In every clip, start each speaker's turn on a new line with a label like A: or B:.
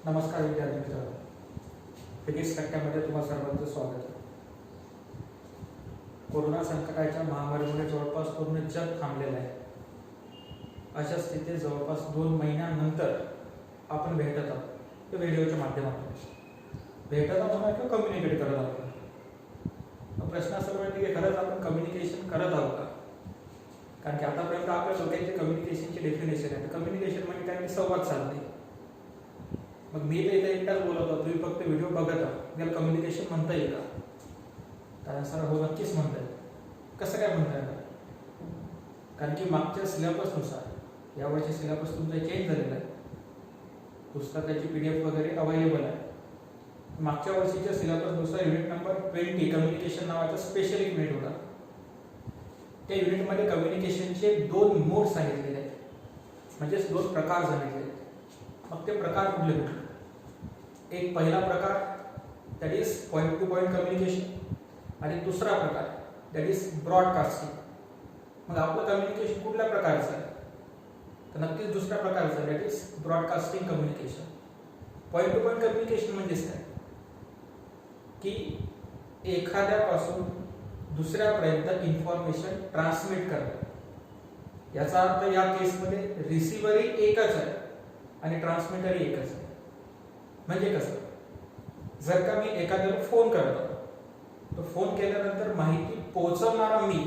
A: नमस्कार विद्यार्थी मित्रांनो, फिजिक्स कट्ट्यामध्ये तुम्हा सर्वांचं स्वागत आहे. कोरोना संकटाच्या महामारीमुळे जवळपास पूर्ण जग थांबलेलं आहे. अशा स्थितीत जवळपास 2 महिन्यानंतर आपण भेटत आहोत या व्हिडिओच्या माध्यमातून. भेटत आहोत किंवा कम्युनिकेट करत आहोत. प्रश्न असा वाटतो की खरंच आपण कम्युनिकेशन करत आहोत का? कारण की आतापर्यंत आपल्या लोकांचे कम्युनिकेशनची डेफिनेशन आहे. कम्युनिकेशन म्हणजे काय की संवाद साधणे. मग मी तर इथे एकटाच बोलत होतो, तुम्ही फक्त व्हिडिओ बघत आहात, त्याला कम्युनिकेशन म्हणता येईल का? कारण सर हो, नक्कीच म्हणता येईल. कसं काय म्हणता येईल? कारण की मागच्या सिलेबसनुसार यावर्षी सिलेबस तुमचा चेंज झालेला आहे. पुस्तकाची PDF वगैरे अवेलेबल आहे. मागच्या वर्षीच्या सिलेबसनुसार युनिट नंबर 20 कम्युनिकेशन नावाचा स्पेशल युनिट होता. त्या युनिटमध्ये कम्युनिकेशनचे 2 मोड सांगितलेले आहेत, म्हणजेच 2 प्रकार सांगितले आहेत. मग ते प्रकार कुठले? एक पहिला प्रकार that is point two point communication आणि दुसरा प्रकार दॅट इज ब्रॉडकास्टिंग. मग आपलं कम्युनिकेशन कुठल्या प्रकारचं आहे? तर नक्कीच दुसऱ्या प्रकारचं that is broadcasting communication. Point two point communication म्हणजेच काय की एखाद्यापासून दुसऱ्यापर्यंत इन्फॉर्मेशन ट्रान्समिट करणे. याचा अर्थ या केसमध्ये रिसिव्हरही एकच आहे आणि ट्रान्समिटरही एकच आहे. म्हणजे कसं? जर का मी एखाद्याला फोन करतो, तर फोन केल्यानंतर माहिती पोहोचवणारा मी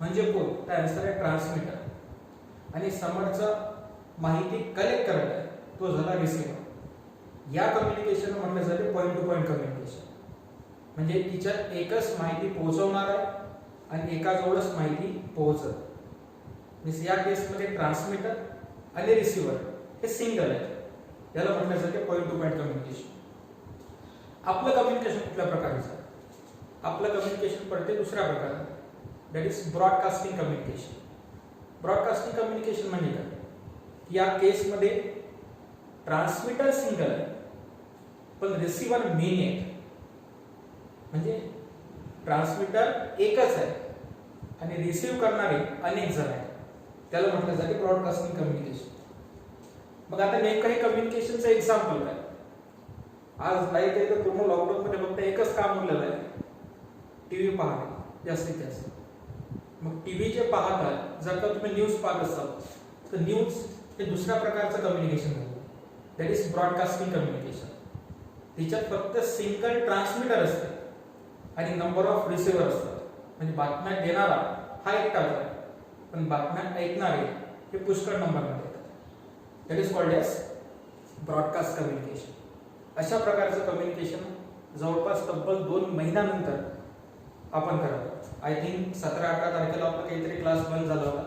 A: म्हणजे कोण? त्या आन्सर आहे ट्रान्समिटर. आणि समोरचा माहिती कलेक्ट करत आहे तो झाला रिसिव्हर. या कम्युनिकेशन म्हटलं जाते पॉइंट टू पॉइंट कम्युनिकेशन. म्हणजे तिच्यात एकच माहिती पोहोचवणार आहे आणि एकाजवळच माहिती पोहोचत. म्हणजे या केसमध्ये ट्रान्समिटर आणि रिसिव्हर हे सिंगल आहे. याला म्हटलं जाते पॉइंट टू पॉइंट कम्युनिकेशन. आपलं कम्युनिकेशन कुठल्या प्रकारचं आहे? आपलं कम्युनिकेशन पडते दुसऱ्या प्रकारात, that is broadcasting communication. Broadcasting communication म्हणजे काय? या केसमध्ये ट्रान्समिटर सिंगल आहे पण रिसिव्हर मेनी आहे. म्हणजे ट्रान्समिटर एकच आहे आणि रिसीव्ह करणारे अनेक जण आहेत. त्याला म्हटलं जाते ब्रॉडकास्टिंग कम्युनिकेशन. मग आता नेमकं हे कम्युनिकेशनचं एक्झाम्पल काय? आज लाईट आहे तर पूर्ण लॉकडाऊन मध्ये फक्त एकच काम उरलेलं आहे, टीव्ही पाहणे जास्तीत जास्त. मग टीव्ही जे पाहतात, जर का तुम्ही न्यूज पाहत असाल तर न्यूज हे दुसऱ्या प्रकारचं कम्युनिकेशन आहे, दॅट इज ब्रॉडकास्टिंग कम्युनिकेशन. तिच्यात फक्त सिंगल ट्रान्समिटर असते आणि नंबर ऑफ रिसिव्हर असतात. म्हणजे बातम्या देणारा हा एकटाच आहे पण बातम्या ऐकणारे हे पुष्कळ नंबरमध्ये येतात. That is called as broadcast communication. अशा प्रकारचं कम्युनिकेशन जवळपास तब्बल 2 महिन्यानंतर आपण करतो. आय थिंक 17-18 तारखेला आपला काहीतरी क्लास बंद झाला होता.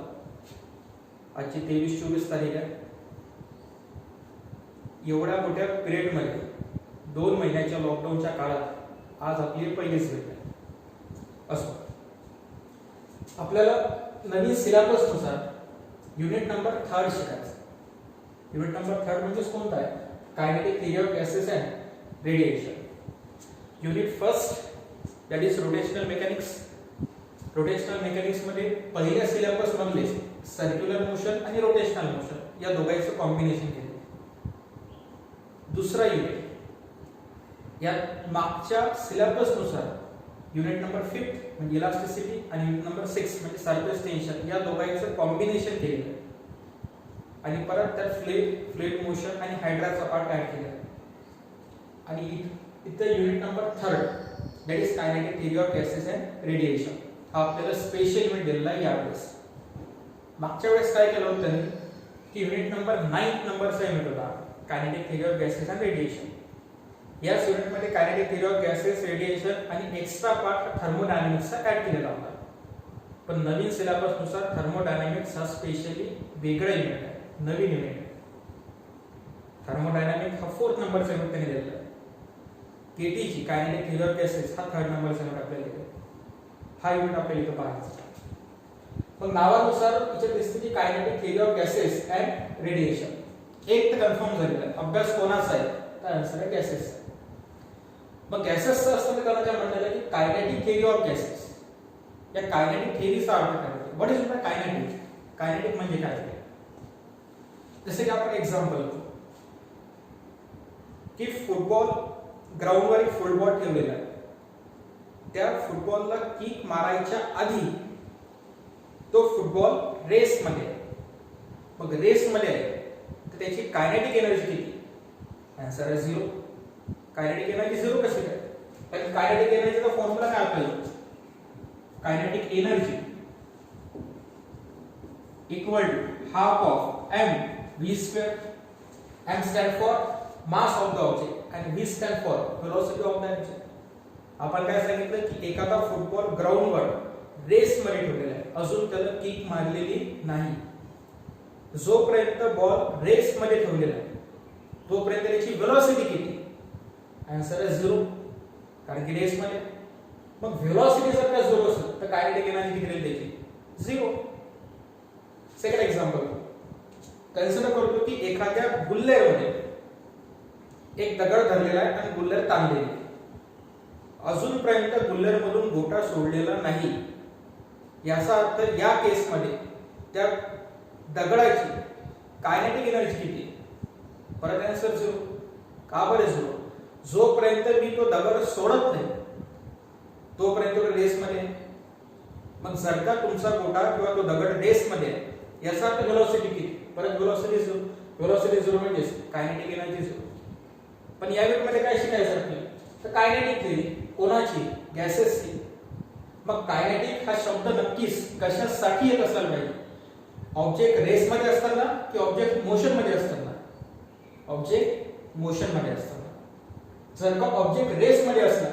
A: आजची 23-24 तारीख आहे. एवढ्या मोठ्या पिरियडमध्ये 2 महिन्याच्या लॉकडाऊनच्या काळात आज आपली पहिलीच भेट आहे. असो, आपल्याला नवीन सिलेबसनुसार युनिट नंबर 3 शिकायचं. युनिट नंबर 3 म्हणजे कोणता आहे? Kinetic theory of gases and radiation. Unit 1 that is rotational mechanics. Rotational mechanics मध्ये पहिल्या सिलेबस मधले सर्क्युलर मोशन आणि रोटेशनल मोशन या दोघांचं कॉम्बिनेशन केले. दुसरा युनिट या मागच्या सिलेबसनुसार युनिट नंबर 5 म्हणजे इलास्टिसिटी आणि युनिट नंबर 6 म्हणजे सरफेस टेन्शन या दोघांचं कॉम्बिनेशन केलेलं आहे. आणि परत त्यात फ्लुइड मोशन आणि हायड्राचा पार्ट ऍड केला. आणि इथं unit number 3 that is kinetic theory of gases and radiation हा आपल्याला स्पेशल युनिट दिलेला आहे यावेळेस. मागच्या वेळेस काय केलं होतं की युनिट नंबर 9 नंबरचा युनिट होता kinetic theory of gases and radiation. याच युनिटमध्ये kinetic theory of gases, radiation आणि एक्स्ट्रा पार्ट थर्मोडायनामिक्सचा ऍड केलेला होता. पण नवीन सिलेबसनुसार थर्मोडायनामिक्स हा स्पेशली वेगळा युनिट आहे, नवीन युनिट. थर्मोडायनामिक्स हा 4th नंबरचा युनिट त्यांनी दिलेला आहे. केटीची कायनेटिक थिअरी ऑफ गॅसेस हा 3rd नंबरचा युनिट आपल्याला दिलेला आहे. हा युनिट आपल्याला इथं पाहायचा. मग नावानुसार इथे दिसते की kinetic theory of gases and radiation. एक तर कन्फर्म झालेला आहे. अभ्यास कोणाचा आहे? तर आन्सर आहे गॅसेस. मग गॅसेसचं असताना त्याला काय म्हटलेलं आहे की कायनेटिक थिअरी ऑफ गॅसेस. या कायनेटिक थिअरीचा अर्थ काय? What is kinetic? कायनेटिक म्हणजे काय? जसे की आपण एक्झाम्पल की फुटबॉल ग्राउंडवर एक फुटबॉल ठेवलेला आहे, त्या फुटबॉलला किक मारायच्या आधी तो फुटबॉल रेसमध्ये आहे. मग रेसमध्ये आहे तर त्याची कायनेटिक एनर्जी किती? आन्सर आहे 0. कायनेटिक एनर्जी 0 कशी काय? कारण कायनेटिक एनर्जीचा फॉर्म्युला काय आपल्याला? Kinetic energy equal to half of m v square. m stand for mass of the object आणि v stand for velocity of the object. आपण काय सांगितलं की एखादा फुटबॉल ग्राउंडवर रेस मध्ये ठेवलेला आहे, अजून त्याला किक मारलेली नाही. जोपर्यंत बॉल रेस मध्ये ठेवलेला आहे तोपर्यंत त्याची वेलोसिटी किती? आन्सर आहे 0, कारण की रेस मध्ये. मग वेलोसिटी जर का 0 असेल तर कायनेटिक एनर्जी किती राहील त्याची? 0. सेकंड एक्झाम्पल कन्सिडर करतो की एखाद्या गुल्लेरमध्ये एक दगड धरलेला आहे आणि गुल्लेर ताणलेली आहे. अजूनपर्यंत गुल्लेर मधून गोटा सोडलेला नाही. याचा अर्थ या केसमध्ये त्या दगडाची कायनेटिक एनर्जी किती? परत आन्सर 0. का बरं 0? जोपर्यंत मी तो दगड सोडत नाही तोपर्यंत तो रेसमध्ये आहे. मग जर का तुमचा गोटा किंवा तो दगड रेसमध्ये आहे याचा अर्थ वेलोसिटी किती? परत वेलोसिटी 0. वेलोसिटी 0 म्हणजे कायनेटिक एनर्जी 0. पण या युनिटमध्ये काय शिकायचं आपल्याला? तर कायनेटिक थेअरी कोणाची? गॅसेसची. मग कायनेटिक हा शब्द नक्कीच कशासाठी येत असायला पाहिजे? ऑब्जेक्ट रेस मध्ये असताना की ऑब्जेक्ट मोशन मध्ये असताना? ऑब्जेक्ट मोशन मध्ये असताना. जर का ऑब्जेक्ट रेस मध्ये असला,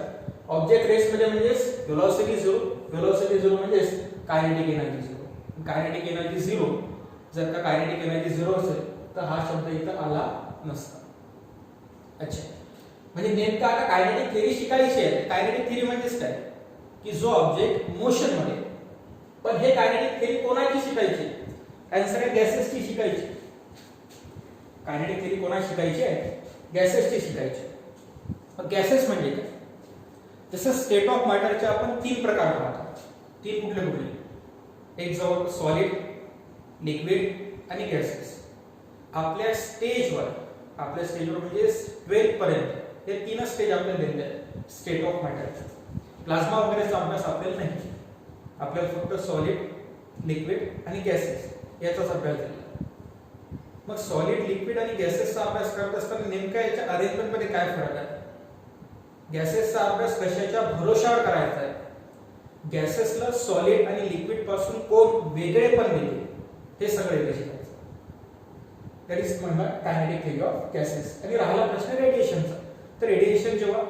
A: ऑब्जेक्ट रेस मध्ये म्हणजे वेलोसिटी 0, वेलोसिटी 0 म्हणजे कायनेटिक एनर्जी 0. Kinetic energy 0. जर का कायनेटिक एनर्जी 0 असेल तर हा शब्द इथं आला नसता. अच्छा, म्हणजे नेमका आता कायनेटिक थेअरी शिकायची आहे. कायनेटिक थेअरी म्हणजेच काय? की जो ऑब्जेक्ट मोशन मध्ये. पण हे कायनेटिक थेअरी कोणाची शिकायची? आन्सर आहे गॅसेसची शिकायची. कायनेटिक थेअरी कोणाची शिकायची आहे? गॅसेसची शिकायची. मग गॅसेस म्हणजे काय? जसं स्टेट ऑफ मॅटरचे आपण 3 प्रकार पाहतो. 3 कुठले कुठले? एक जवळ सॉलिड, लिक्विड आणि गॅसेस. आपल्या स्टेजवर म्हणजे 12th पर्यंत हे 3 स्टेज आपल्याला दिलेले आहेत स्टेट ऑफ मॅटर. प्लाझ्मा वगैरेचा अभ्यास आपल्याला नाही. आपल्याला फक्त सॉलिड, लिक्विड आणि गॅसेस याचाच अभ्यास झाला. मग सॉलिड, लिक्विड आणि गॅसेसचा अभ्यास करत असताना नेमका याच्या अरेंजमेंट मध्ये काय फरक आहे? गॅसेसचा अभ्यास कशाच्या भरोशावर करायचा आहे? गॅसेसला सॉलिड आणि लिक्विड पासून कोण वेगळेपण देते हे सगळे इथे शिकायचं. दॅट इज म्हणणार कायनेटिक थेअरी ऑफ गॅसेस. आणि राहिला प्रश्न रेडिएशनचा. तर रेडिएशन जेव्हा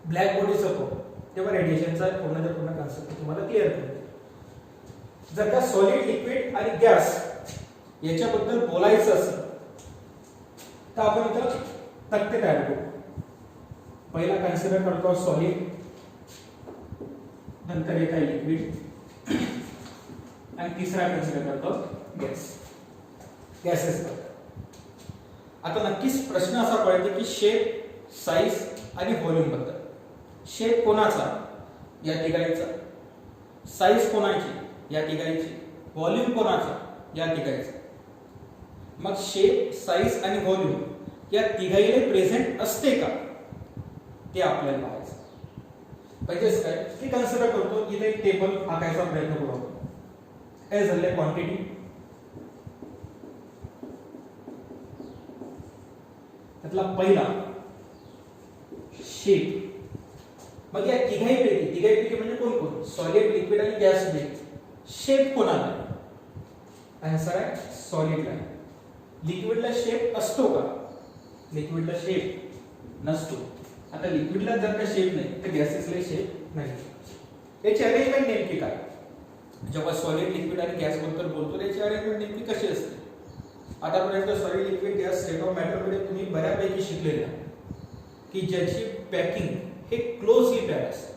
A: ब्लॅक बॉडीज होतो तेव्हा रेडिएशनचा पूर्ण कन्सेप्ट तुम्हाला क्लिअर करेल. जर का सॉलिड, लिक्विड आणि गॅस याच्याबद्दल बोलायचं असेल तर आपण इथं तक्ते तयार करू. पहिला कन्सिडर करतो सॉलिड, नंतर येत आहे लिक्विड आणि तिसरा कन्सिडर करतो गॅसेस. आता नक्कीच प्रश्न असा पडतो की शेप, साईज आणि व्हॉल्यूम बद्दल. शेप कोणाचा? या तिघांचा. साईज कोणाची? या तिघांची. व्हॉल्यूम कोणाचा? या तिघांचा. मग शेप, साईज आणि व्हॉल्यूम या तिघांमध्ये प्रेझेंट असते का ते आपल्याला पाहायचं. म्हणजेच काय की कन्सिडर करतो इथे एक टेबल आकायचा प्रयत्न करू आपण. काय झाले? क्वांटिटी, त्यातला पहिला शेप. मग या तिघांपैकी म्हणजे कोण कोण? सॉलिड, लिक्विड आणि गॅस पैकी शेप कोणाला? आन्सर आहे सॉलिडला. लिक्विडला शेप असतो का? लिक्विडला शेप नसतो. आता लिक्विडला जर का शेप नाही तर गॅसेसला शेप नाही. याची अरेंजमेंट नेमकी काय? जेव्हा सॉलिड, लिक्विड आणि गॅस बद्दल बोलतो त्याची अरेंजमेंट नेमकी कशी असते? आतापर्यंत solid, liquid, gas state of matter मध्ये तुम्ही बऱ्यापैकी शिकलेले आहे की ज्याची पॅकिंग हे क्लोजली पॅक असते.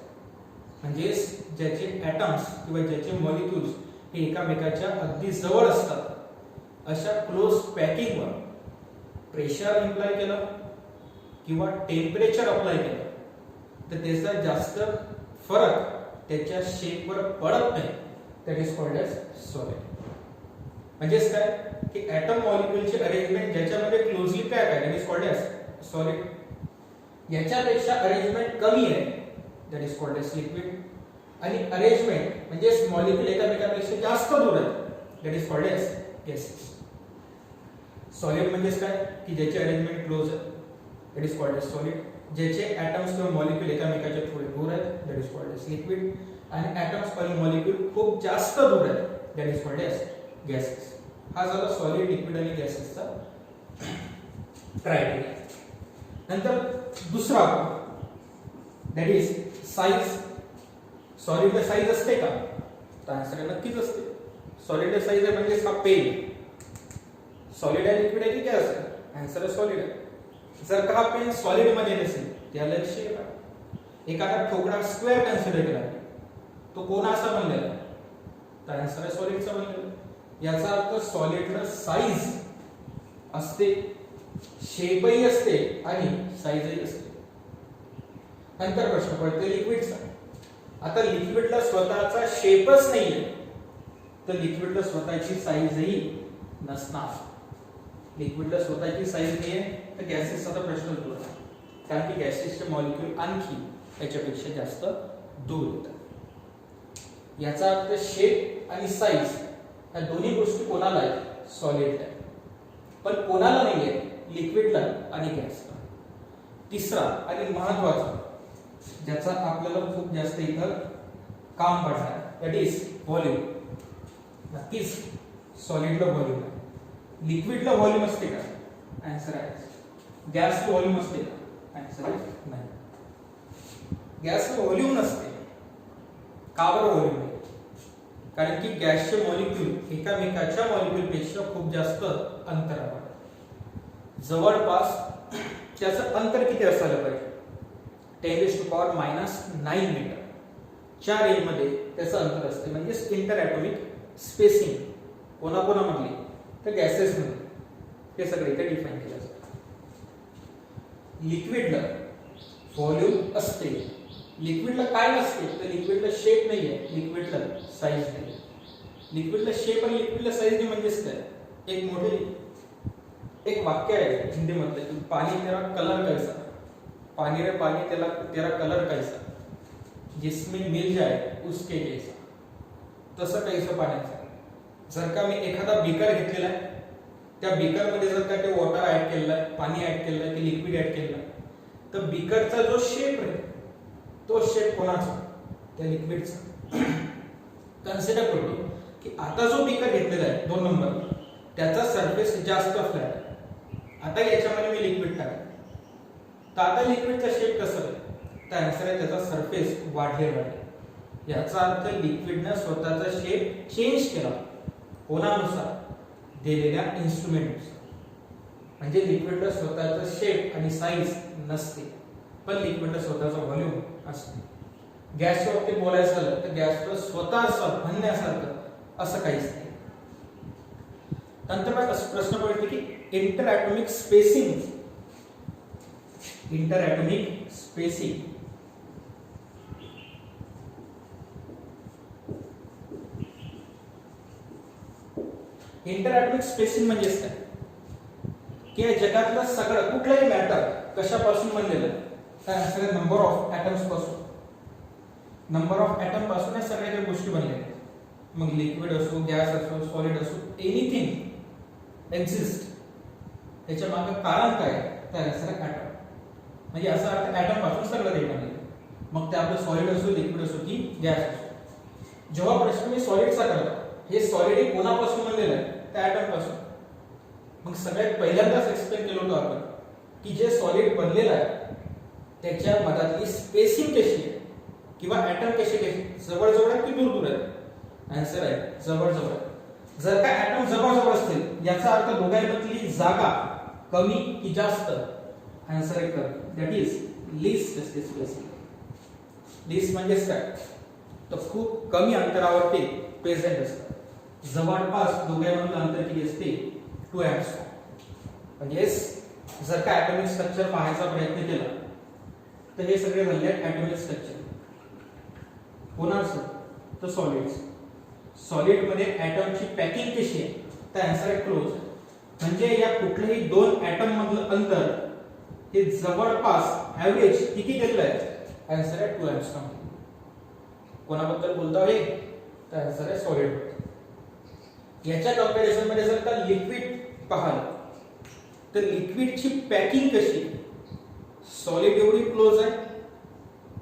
A: म्हणजे ज्याचे ॲटम्स किंवा ज्याचे मॉलिक्युल्स हे एकामेकाच्या अगदी जवळ असतात अशा क्लोज पॅकिंगवर प्रेशर अप्लाय केलं किंवा टेम्परेचर अप्लाय केलं तर त्याचा जास्त फरक त्याच्या शेपवर पडत नाही. That is called as solid. म्हणजेच काय की ॲटम मॉलिक्युलची अरेंजमेंट ज्याच्यामध्ये क्लोजली पॅक आहे that is called as solid. याच्यापेक्षा अरेंजमेंट कमी आहे that is called as liquid, आणि अरेंजमेंट म्हणजे मॉलिक्यूल एकामेकांपेक्षा जास्त दूर आहे that is called as gases. Solid म्हणजे काय की ज्याची अरेंजमेंट क्लोज आहे that is called as solid. ज्याचे ॲटम्स किंवा मॉलिक्यूल एकामेकाच्या थोडे दूर आहेत that is called as liquid, आणि ॲटम्स आणि मॉलिक्यूल खूप जास्त दूर आहेत that is called as gases. हा झाला सॉलिड, लिक्विड आणि गॅसेसचा क्रायटेरिया. नंतर दुसरा दॅट इज साइज. सॉलिडला साइज असते का? तर आन्सर नक्कीच असते. सॉलिडला साइज आहे म्हणजे हा पेन. सॉलिड आहे, लिक्विड आहे की गॅस आहे? आन्सर सॉलिड आहे. जर का हा पेन सॉलिड मध्ये नसेल त्याला शेप आहे. एखादा ठोकळा स्क्वेअर कन्सिडर केला तो कोणाचा बनलेला? तर आन्सर आहे सॉलिडचा बनलेला. याचा अर्थ सॉलिडला साइज असते, शेपही असते आणि साइजही असते. नंतर प्रश्न पडतो लिक्विडचा. आता लिक्विडला स्वतःचा शेपच नाहीये तर लिक्विडला स्वतःची साइजही नसणार. लिक्विडला स्वतःची साइज नाहीये तर गॅसेसचा प्रश्न उद्भवतो, कारण की गॅसेसचे मॉलिक्यूल आणखी याच्यापेक्षा जास्त दूर होतात. याचा अर्थ शेप आणि साइज या दोन्ही गोष्टी कोणाला आहेत? सॉलिडला. पण कोणाला नाहीये? लिक्विडला आणि गॅसला. तिसरा आणि महत्त्वाचा ज्याचा आपल्याला खूप जास्त इथं काम पडणार दॅट इज व्हॉल्यूम. नक्कीच सॉलिडला व्हॉल्यूम आहे. लिक्विडला व्हॉल्यूम असते का? आन्सर आहे. गॅसला व्हॉल्यूम असते का? आन्सर आहे नाही. गॅसला व्हॉल्यूम नसते. का बरं व्हॉल्यूम नाही? कारण की गॅसचे मॉलिक्यूल एकामेकाच्या मॉलिक्यूलपेक्षा खूप जास्त अंतरावर. जवळपास त्याचं अंतर किती असायला पाहिजे? 10⁻⁹ मीटर च्या रेंजमध्ये त्याचं अंतर असते. म्हणजे इंटर ॲटॉमिक स्पेसिंग कोणाकोणामधली? तर गॅसेस मध्ये. हे सगळे इथे डिफाइन केलं जातं. लिक्विडला व्हॉल्यूम असते. लिक्विडला काय नसते? तर लिक्विडला शेप नाहीये, लिक्विडला साइज नाही. लिक्विडला शेप आणि लिक्विडला साइज नाही म्हणजेच काय? एक मोठे एक वाक्य आहे हिंदी मधलं की पानी तेरा कलर कैसा, पानी रे पानी तेरा कलर कैसा, जिसमें मिल जाए उसके जैसा. तसं कैसं पाण्याचं. जर का मी एखादा बीकर घेतलेला आहे, त्या बीकर मध्ये जर का ते वॉटर ऍड केलेलं आहे, पाणी ऍड केलेलं आहे, ते लिक्विड ऍड केलेलं आहे, तर बीकरचा जो शेप आहे तो शेप कोणाचा? त्या लिक्विडचा. कन्सिडर करू की आता जो बीकर घेतलेला आहे 2 नंबर त्याचा सरफेस जास्त फ्लॅट आहे. आता याच्यामध्ये मी लिक्विड टाकले तर आता लिक्विडचा शेप कसा आहे? तर आन्सर आहे त्याचा सरफेस वाढलेला आहे. याचा अर्थ लिक्विडने स्वतःचा शेप चेंज केला कोणानुसार? दिलेल्या इन्स्ट्रुमेंटनुसार. म्हणजे लिक्विडला स्वतःचा शेप आणि साइज नसते, पण लिक्विडला स्वतःचा व्हॉल्यूम असते. गॅसच्या बाबतीत बोलायचं झालं तर गॅसला स्वतःचं म्हणण्यासारखं असं काहीच नाही. नंतर प्रश्न पडतो की inter atomic spacing. Inter atomic spacing inter atomic spacing म्हणजे काय? की या जगातलं सगळं कुठलंही मॅटर कशापासून बनलेलं आहे? तर सगळे नंबर ऑफ ॲटम्स पासून. नंबर ऑफ ॲटम पासून या सगळ्या ज्या गोष्टी बनलेल्या आहेत, मग लिक्विड असो, गॅस असो, सॉलिड असो, एनिथिंग एक्झिस्ट, त्याच्या मागे कारण काय? तर ॲटम. म्हणजे असा अर्थ ॲटम पासून सगळं काही बनलेलं. मग ते आपलं सॉलिड असो, लिक्विड असो की गॅस असो. जेव्हा प्रश्न मी सॉलिडचा करतो, हे सॉलिड हे कोणापासून बनलेलं आहे? त्या ॲटम पासून. मग सगळ्यात पहिल्यांदाच एक्सप्लेन केलं होतं आपण की जे सॉलिड बनलेलं आहे त्याच्या मधातली स्पेसिंग कशी आहे किंवा ॲटम कसे जवळ जवळ आहेत की दूर दूर आहेत? आन्सर आहे जवळ जवळ. जर का ॲटम जवळ जवळ असतील याचा अर्थ दोघांमधली जागा कमी की जास्त? आन्सर आहे कमी. दॅट इज लीस्ट असते स्पेसिंग. लीस्ट म्हणजे काय? तर खूप कमी अंतरावर ते प्रेझेंट असतात. जवळपास दोघांमधलं अंतर किती असते? 2 एंगस्ट्रॉम. म्हणजे जर का ॲटॉमिक स्ट्रक्चर पाहायचा प्रयत्न केला तर हे सगळे झाले ॲटॉमिक स्ट्रक्चर. कोणाचं? तर सॉलिड्स. सॉलिड मध्ये ॲटमची पॅकिंग कशी आहे? तर आन्सर आहे क्लोज. म्हणजे या कुठल्याही 2 ॲटम मधलं अंतर हे जवळपास ऍव्हरेज किती घेतलं आहे? आन्सर आहे 2 एंगस्ट्रॉम. कोणाबद्दल बोलता आहे? तर आन्सर आहे सॉलिड. याच्या कंपॅरिझन मध्ये जर का लिक्विड पाहिलं तर लिक्विडची पॅकिंग कशी? सॉलिड एवढी क्लोज आहे,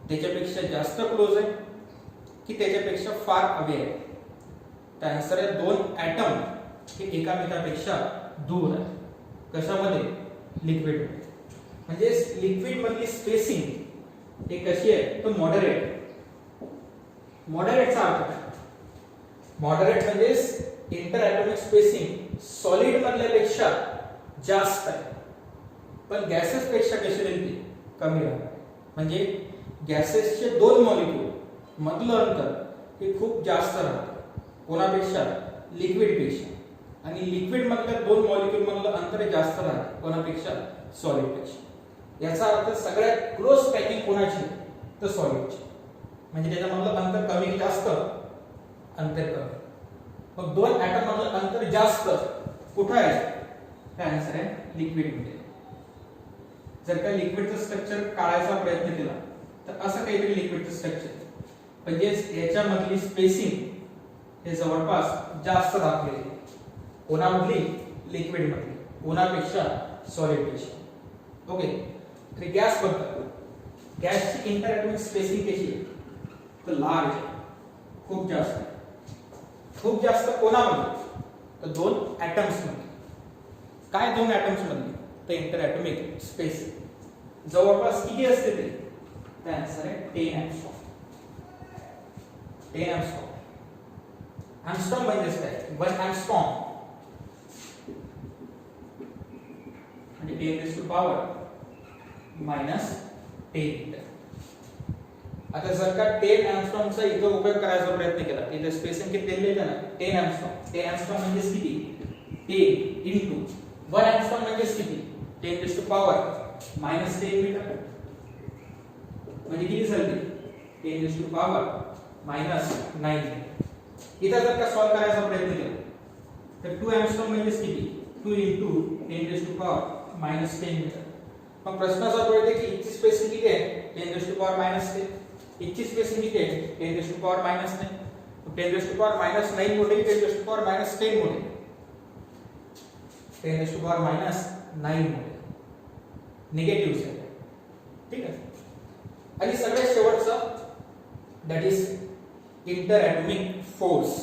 A: त्याच्यापेक्षा जास्त क्लोज आहे की त्याच्यापेक्षा फार अवे आहे? तर आन्सर आहे 2 ॲटम हे एकामेकापेक्षा दूर आहे. कशामध्ये? लिक्विड. म्हणजे लिक्विड मधली स्पेसिंग हे कशी आहे? तर मॉडरेट. मॉडरेटचा अर्थ काय? मॉडरेट म्हणजे इंटर ॲटॉमिक स्पेसिंग सॉलिड मधल्यापेक्षा जास्त आहे, पण गॅसेस पेक्षा कशी राहील? कमी राहणार. म्हणजे गॅसेसचे 2 मॉलिक्यूल मधलं अंतर हे खूप जास्त राहतं. कोणापेक्षा? लिक्विड पेक्षा. आणि लिक्विड मधल्या 2 मॉलिक्यूल मधलं अंतर जास्त राहतं. कोणापेक्षा? सॉलिड पेक्षा. याचा अर्थ सगळ्यात क्लोज पॅकिंग कोणाची? तर सॉलिडची. म्हणजे त्याच्यामधलं अंतर कमी की जास्त? अंतर कमी. मग 2 ॲटम मधलं अंतर जास्त कुठं आहे? तर आन्सर आहे लिक्विड मध्ये. जर का लिक्विडचं स्ट्रक्चर काढायचा प्रयत्न केला तर असं काहीतरी लिक्विडचं स्ट्रक्चर, म्हणजे याच्यामधली स्पेसिंग हे जवळपास जास्त दाखवलेली आहे. कोणामधली? लिक्विड मधली. कोणापेक्षा? सॉलिड पेक्षा. ओके. तर गॅस बद्दल, गॅसची इंटर ॲटॉमिक स्पेसिंग कशी आहे? तर लार्ज आहे, खूप जास्त. खूप जास्त कोणामध्ये? तर 2 ॲटम्स मध्ये. काय 2 ॲटम्स मध्ये? तर इंटर ॲटॉमिक स्पेस जवळपास किती असते ते? तर आन्सर आहे 10 एंगस्ट्रॉम. 10 एंगस्ट्रॉम. एंगस्ट्रॉम म्हणजे काय? 1 एंगस्ट्रॉम म्हणजे 10 टू पॉवर -10. आता जर का 10 एंगस्ट्रॉमचा इथं उपयोग करायचा प्रयत्न केला, इथे स्पेसिंग किती दिलेली आहे ना? 10 एंगस्ट्रॉम. 10 एंगस्ट्रॉम म्हणजे किती? 10 इंटू 1 एंगस्ट्रॉम म्हणजे किती? 10 टू पॉवर -10 मीटर. म्हणजे किती झाली? 10 टू पॉवर -9. इथं जर का सॉल्व करायचा प्रयत्न केला तर 2 एंगस्ट्रॉम म्हणजे किती? 2 इंटू 10 टू पॉवर -10 मीटर. मग प्रश्न असा पडतो की इथची स्पेसिंग किती आहे? 10 टू पॉवर -10. इथची स्पेसिंग किती आहे? 10 टू पॉवर -9. 10 टू पॉवर -9 मोठे की 10 टू पॉवर -10 मोठे? 10 टू पॉवर -9 मोठे. Negative side. ठीक आहे. आणि सगळ्यात शेवटचं that is inter atomic force.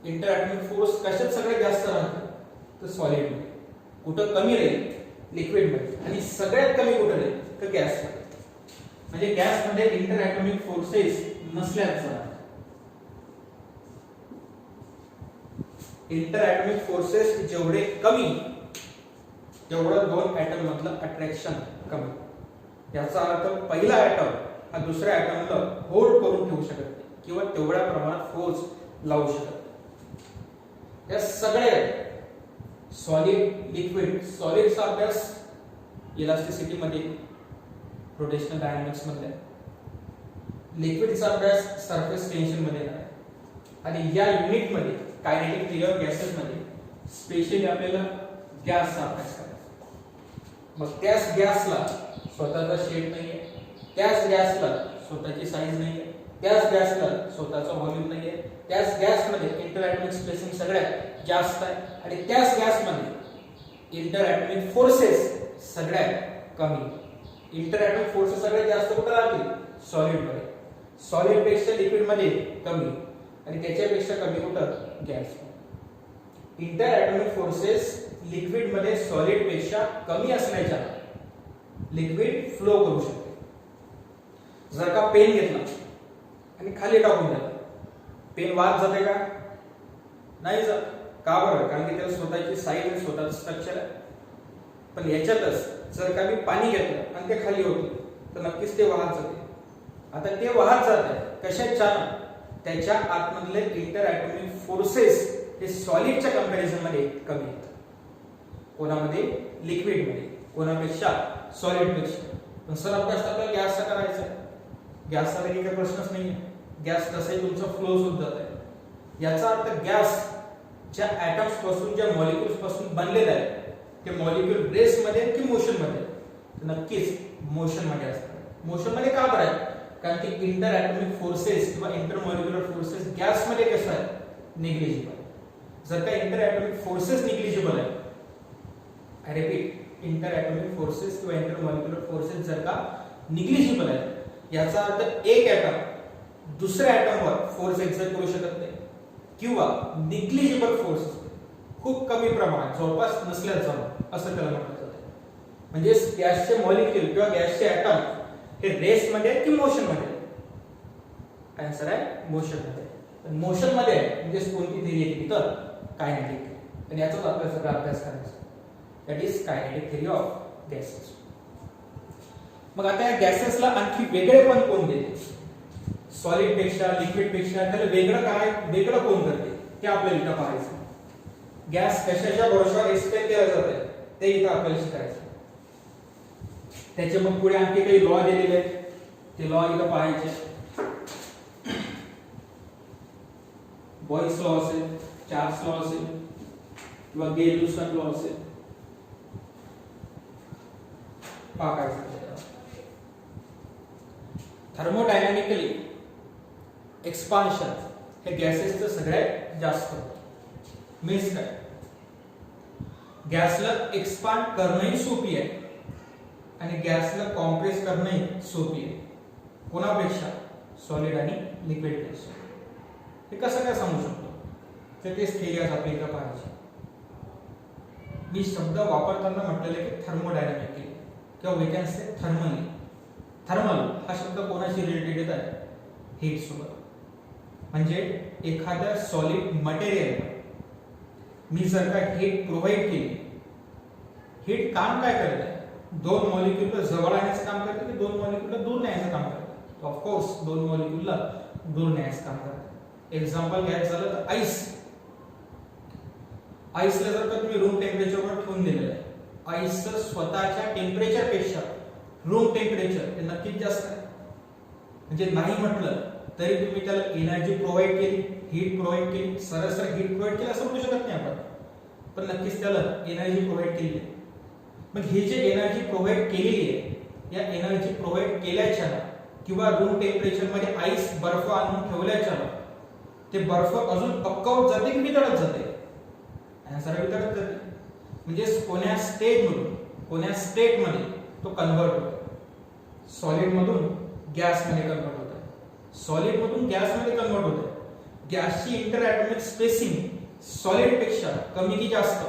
A: Inter atomic force कशात सगळ्यात जास्त राहतं? तर सॉलिड मध्ये. कुठं कमी राहील? लिक्विड मध्ये. आणि सगळ्यात कमी कुठं राहील? तर गॅस मध्ये. म्हणजे गॅस मध्ये इंटर ॲटॉमिक फोर्सेस नसल्याचं. इंटर ॲटॉमिक फोर्सेस जेवढे कमी तेवढं 2 ॲटम मधलं अट्रॅक्शन कमी. याचा अर्थ पहिला ॲटम हा दुसऱ्या ॲटमला होल्ड करून ठेवू शकत नाही किंवा तेवढ्या प्रमाणात फोर्स लावू शकत नाही. या सगळे सॉलिड, लिक्विड, सॉलिडचा अभ्यास इलास्टिसिटी मध्ये, रोटेशनल डायनामिक्स मध्ये, लिक्विडचा अभ्यास सरफेस टेन्शन मध्ये आहे. आणि या युनिट मध्ये कायनेटिक थिअरी ऑफ गॅसेस मध्ये स्पेशली आपल्याला गॅसचा अभ्यास करायचा. मग त्याच गॅसला स्वतःचा शेप नाहीये, त्याच गॅसला स्वतःची साईज नाहीये, त्याच गॅसला स्वतःचा व्हॉल्यूम नाहीये, त्याच गॅसमध्ये इंटर ॲटॉमिक स्पेसिंग सगळ्यात जास्त आहे आणि त्याच गॅसमध्ये इंटर ॲटॉमिक फोर्सेस सगळ्यात कमी. इंटर ॲटॉमिक फोर्सेस सगळ्यात जास्त कुठे राहतील? सॉलिड मध्ये. सॉलिड पेक्षा लिक्विड मध्ये कमी आणि त्याच्यापेक्षा कमी कुठं? Gas. Inter atomic forces liquid मध्ये सॉलिड पेक्षा कमी असण्याच्या लिक्विड फ्लो करू शकते. जर का पेन घेतला आणि खाली टाकून दिला, पेन वाहत जाते का? नाही जात. का बरं? कारण की त्याला स्वतःची साईज आणि स्वतःचं स्ट्रक्चर आहे. पण याच्यातच जर का मी पाणी घेतलं आणि ते खाली होते तर नक्कीच ते वाहत जाते. आता ते वाहत जाते कशाच्या? त्याच्या आतमधले इंटर ॲटॉमिक फोर्सेस हे सॉलिडच्या कंपॅरिझन मध्ये कमी आहेत. कोणामध्ये? लिक्विड मध्ये. कोणापेक्षा? सॉलिड पेक्षा. पण सर अभ्यास आपल्याला गॅसचा करायचा आहे. गॅसचा काही प्रश्नच नाही आहे. गॅस तसाही तुमचा फ्लो होत जात आहे. याचा अर्थ गॅस ज्या ॲटम्स पासून, ज्या मॉलिक्युल्स पासून बनलेला आहे ते मॉलिक्यूल रेस्ट मध्ये की मोशन मध्ये? तर नक्कीच मोशन मध्ये असतात. मोशन मध्ये का बरं आहे? कारण की इंटर ॲटॉमिक फोर्सेस किंवा इंटरमॉलिक्युलर फोर्सेस गॅस मध्ये कसं आहे? निग्लिजिबल. जर का इंटर ॲटॉमिक फोर्सेस निग्लिजिबल आहे, I repeat, inter atomic forces किंवा इंटरमॉलिक्युलर फोर्सेस जर का निग्लिजिबल आहे, याचा अर्थ एक ॲटम दुसऱ्या ॲटमवर फोर्स एक्झर्ट करू शकत नाही किंवा निग्लिजिबल फोर्स खूप कमी प्रमाणात, जवळपास नसल्याचं असं त्याला म्हटलं जातं. म्हणजे गॅसचे मॉलिक्यूल किंवा गॅसचे ॲटम हे रेस्ट मध्ये की मोशन मध्ये? आन्सर आहे मोशन मध्ये. मोशन मध्ये आहे म्हणजे कोणती थिअरी येते तर कायनेटिक, आणि याचाच आपल्याला सगळा अभ्यास करायचा. That is kinetic theory of gases. मग आता या गॅसेसला आणखी वेगळेपण कोण देते? सॉलिड पेक्षा, लिक्विड पेक्षा त्याला वेगळं काय, वेगळं कोण करते ते आपल्याला इथं पाहायचं. गॅस कशाच्या भरोशावर एक्सप्लेन केलं जातं ते इथं आपल्याला शिकायचं. त्याचे मग पुढे आणखी काही लॉ दिलेले आहेत, ते लॉ इथं पाहायचे. बॉयस लॉ असेल, चार्ल्स लॉ असेल किंवा गेल-लुसन लॉ असेल, पाहायचं. थर्मोडायनॅमिकली एक्सपान्शन हे गॅसेसचं सगळ्यात जास्त होतं. मीन्स काय? गॅसला एक्सपांड करणंही सोपी आहे आणि गॅसला कॉम्प्रेस करणंही सोपी आहे. कोणापेक्षा? सॉलिड आणि लिक्विड पेक्षा. हे कसं काय सांगू शकतो? तर तेच थिअरी आज आपल्या इथं पाहायची. मी शब्द वापरताना म्हटलेलं की थर्मोडायनॅमिकली किंवा we can say thermally. Thermal हा शब्द कोणाशी रिलेटेड आहे? हीट सोबत. म्हणजे एखाद्या सॉलिड मटेरियल मी जर का हीट प्रोव्हाइड केली, हीट काम काय करते? दोन मॉलिक्यूल जवळ आणण्याचं काम करते की दोन मॉलिक्यूल दूर न्यायचं काम करते? ऑफकोर्स दोन मॉलिक्यूलला दूर न्यायचं काम करते. एक्झाम्पल घ्यायचं झालं तर आईस. आईसला जर का तुम्ही रूम टेम्परेचरवर ठेवून दिलेलं आहे, आईसचं स्वतःच्या टेम्परेचर पेक्षा रूम टेम्परेचर हे नक्कीच जास्त आहे. म्हणजे नाही म्हटलं तरी तुम्ही त्याला एनर्जी प्रोव्हाइड केली, हीट प्रोव्हाइड केली, सरळ हीट प्रोव्हाइड केली असं म्हणू शकत नाही आपण, पण नक्कीच त्याला एनर्जी प्रोव्हाइड केली आहे. मग ही जी एनर्जी प्रोव्हाइड केलेली आहे, या एनर्जी प्रोव्हाइड केल्याच्या किंवा रूम टेम्परेचर मध्ये आईस बर्फ आणून ठेवल्याच्या ते बर्फ अजून पक्क होत जाते की वितळत जाते? आन्सर वितळत जाते. म्हणजे कोण्या स्टेटमधून कोण्या स्टेटमध्ये तो कन्वर्ट होतो? सॉलिड मधून गॅस मध्ये कन्वर्ट होतो, सॉलिड मधून गॅस मध्ये कन्वर्ट होतो. गॅसची इंटर ॲटॉमिक स्पेसिंग सॉलिड पेक्षा कमी की जास्त?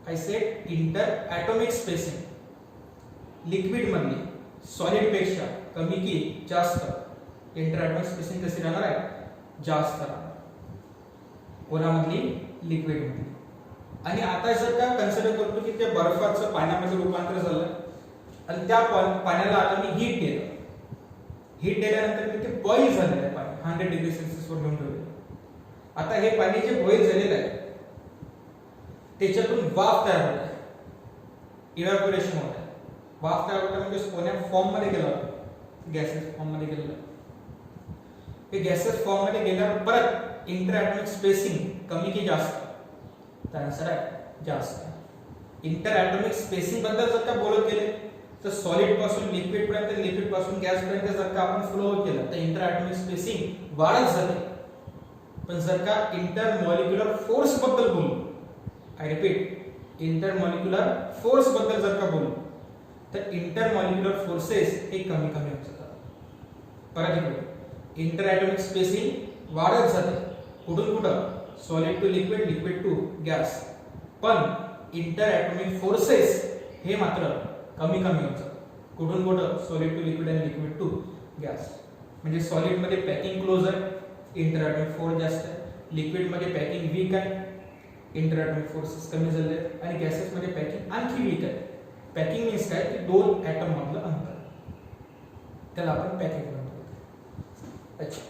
A: I said inter atomic spacing. Liquid मधली सॉलिड पेक्षा कमी की जास्त? इंटर ॲटॉमिक स्पेसिंग कशी राहणार आहे? जास्त राहणार. कोणामधली? लिक्विड मधली. आणि आता जर का कन्सिडर करतो की ते बर्फाचं पाण्यामध्ये रूपांतर झालं आणि त्या पाण्याला आता मी हीट दिलं, हीट दिल्यानंतर मी ते बॉईल झालेलं आहे पाणी 100 डिग्री सेल्सिअस वर घेऊन ठेवलं. आता हे पाणी जे बॉईल झालेलं आहे त्याच्यातून वाफ तयार होत आहे, इव्हॅपोरेशन होत आहे. वाफ तयार होत आहे म्हणजे कोण्या फॉर्म मध्ये गेला? गॅसेस फॉर्म मध्ये गेलेला. हे गॅसेस फॉर्म मध्ये गेल्यावर परत इंटर ॲटॉमिक स्पेसिंग कमी की जास्त? तर आन्सर आहे जास्त. इंटर ॲटॉमिक स्पेसिंग बद्दल जर का बोलत गेले तर सॉलिड पासून लिक्विड पर्यंत, लिक्विड पासून गॅस पर्यंत जर का आपण फ्लो केलं तर इंटर ॲटॉमिक स्पेसिंग वाढत जाते. पण जर का इंटर मॉलिक्युलर फोर्स बद्दल बोलू, I repeat, inter molecular force बद्दल जर का बोलू तर इंटर मॉलिक्युलर फोर्सेस हे कमी कमी होत जातात. परत इकडे इंटर ॲटॉमिक स्पेसिंग वाढत जाते. कुठून कुठं? Solid to liquid, liquid to gas. पण इंटर ॲटॉमिक फोर्सेस हे मात्र कमी कमी होत जातात. कुठून कुठं? सॉलिड टू लिक्विड आणि लिक्विड टू गॅस. म्हणजे सॉलिड मध्ये पॅकिंग क्लोज आहे, इंटर ॲटॉमिक फोर्स जास्त आहे. लिक्विड मध्ये पॅकिंग वीक आहे, इंटर ॲटॉमिक फोर्सेस कमी झाले आहेत. आणि गॅसेस मध्ये पॅकिंग आणखी वीक आहे. पॅकिंग मीन्स काय? की दोन ॲटम मधलं अंतर, त्याला आपण पॅकिंग म्हणतो. अच्छा,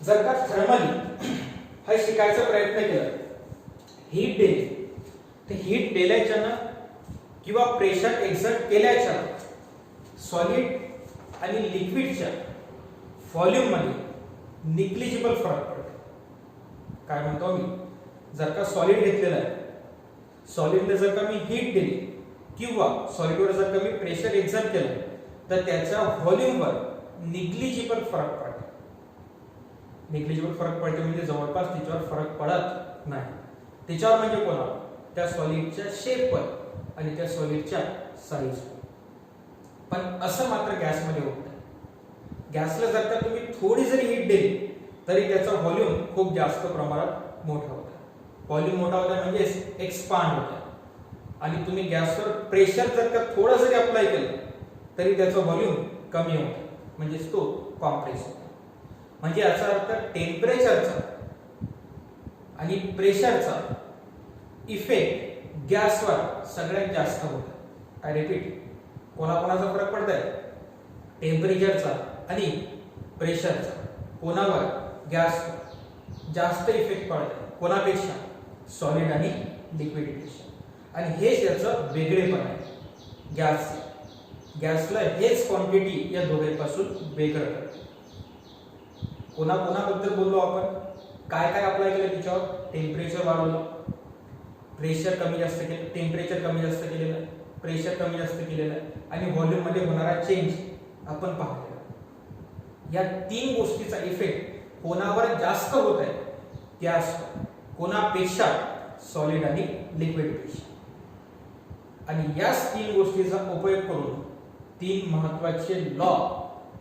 A: जर का थर्मली हा शिकायचा प्रयत्न केला, हीट दिली, तर हीट दिल्याच्या किंवा प्रेशर एक्झर्ट केल्याच्या सॉलिड आणि लिक्विडच्या व्हॉल्यूम मध्ये निग्लिजिबल फरक पडतो. काय म्हणतो मी? जर का सॉलिड घेतलेलं आहे, सॉलिडने जर का मी हीट दिली किंवा सॉलिडवर जर कमी प्रेशर एक्झर्ट केलं तर त्याच्या व्हॉल्यूमवर निग्लिजिबल फरक पडतो. निग्लिजिबल फरक पडते म्हणजे जवळपास त्याच्यावर फरक पडत नाही. त्याच्यावर म्हणजे कोणावर? त्या सॉलिडच्या शेपवर आणि त्या सॉलिडच्या साईजवर. पण असं मात्र गॅसमध्ये होत नाही. गॅसला जर का तुम्ही थोडी जरी हीट दिली तरी त्याचा व्हॉल्यूम खूप जास्त प्रमाणात मोठा होतो. व्हॉल्यूम मोठा होता म्हणजे एक्सपांड होता. आणि तुम्ही गॅसवर प्रेशर जर का थोडं जरी अप्लाय केलं तरी त्याचा व्हॉल्यूम कमी होतो म्हणजे तो कॉम्प्रेस होतो. म्हणजे याचा अर्थ टेम्परेचरचा आणि प्रेशरचा इफेक्ट गॅसवर सगळ्यात जास्त होतो. आय रिपीट, कोणाकोणाचा फरक पडतोय? टेम्परेचरचा आणि प्रेशरचा. कोणावर? गॅसवर जास्त इफेक्ट पडतोय. कोणापेक्षा? सॉलिड आणि लिक्विडपेक्षा. आणि हेच याचं वेगळेपण आहे गॅसचं. गॅसला हेच क्वांटिटी या दोघांपासून वेगळं करते. कोणाबद्दल बोललो आपण? काय काय अप्लाय केलं त्याच्यावर? टेम्परेचर वाढवलं, प्रेशर कमी जास्त केलं, टेम्परेचर कमी जास्त केलेलं, प्रेशर कमी जास्त केलेलं आणि व्हॉल्यूम मध्ये होणारा चेंज आपण पाहतो. या तीन गोष्टीचा इफेक्ट कोणावर जास्त होत आहे? गॅसवर. कोणापेक्षा? सॉलिड आणि लिक्विडपेक्षा. आणि याच तीन गोष्टीचा उपयोग करून तीन महत्त्वाचे लॉ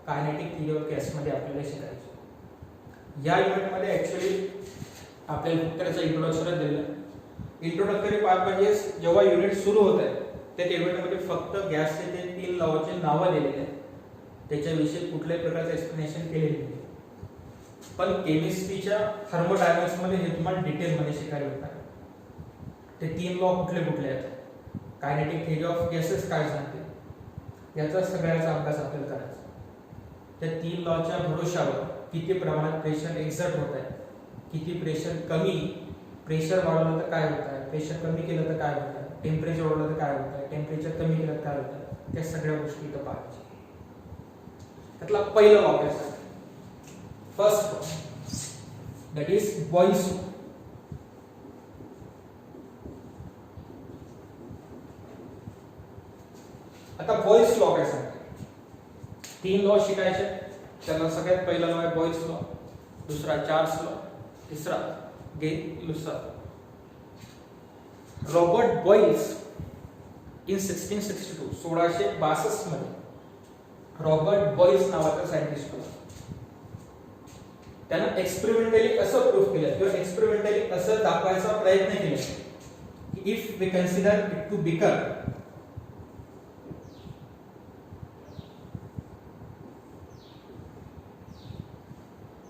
A: कायनेटिक थिअरी ऑफ गॅसमध्ये आपल्याला शिकायचे. या युनिटमध्ये ऍक्च्युअली आपल्याला फक्त त्याचा इंट्रोडक्शनच दिलेलं आहे. इंट्रोडक्टरी पार्ट म्हणजे जेव्हा युनिट सुरू होत आहे त्या युनिटमध्ये फक्त गॅसचे ते तीन लॉचे नावं दिलेले आहेत. त्याच्याविषयी कुठल्याही प्रकारचं एक्सप्लेनेशन केलेलं नाही. पण केमिस्ट्रीच्या थर्मोडायनॅमिक्समध्ये हे तुम्हाला डिटेलमध्ये शिकायला होतं. ते तीन लॉ कुठले कुठले आहेत, कायनेटिक थिअरी ऑफ गॅसेस काय सांगते, याचा सगळ्याचा अभ्यास आपल्याला करायचा. त्या तीन लॉच्या भरोशावर किती प्रमाणात प्रेशर एक्झर्ट होत आहे, किती प्रेशर कमी, प्रेशर वाढवलं तर काय होत आहे, प्रेशर कमी केलं तर काय होत आहे, टेम्परेचर वाढवलं तर काय होत आहे, टेम्परेचर कमी केलं तर काय होत आहे, त्या सगळ्या गोष्टी इथं पाहायच्या. त्यातला पहिला लॉ काय सांगते? First law, that is Boyle's law. आता बॉइल्स लॉ काय सांगते? तीन लॉ शिकायचे. त्याला सगळ्यात पहिला लॉ आहे बॉइल्स लॉ, दुसरा चार्ल्स लॉ, तिसरा गे-लुसाक. रॉबर्ट बॉइल्स इन 1662 1662 मध्ये रॉबर्ट बॉइल्स नावाचा सायंटिस्ट होता. त्यानं एक्सपेरिमेंटली असं प्रूव्ह केलं किंवा एक्सपेरिमेंटली असं दाखवायचा प्रयत्न केला की if we consider it to beaker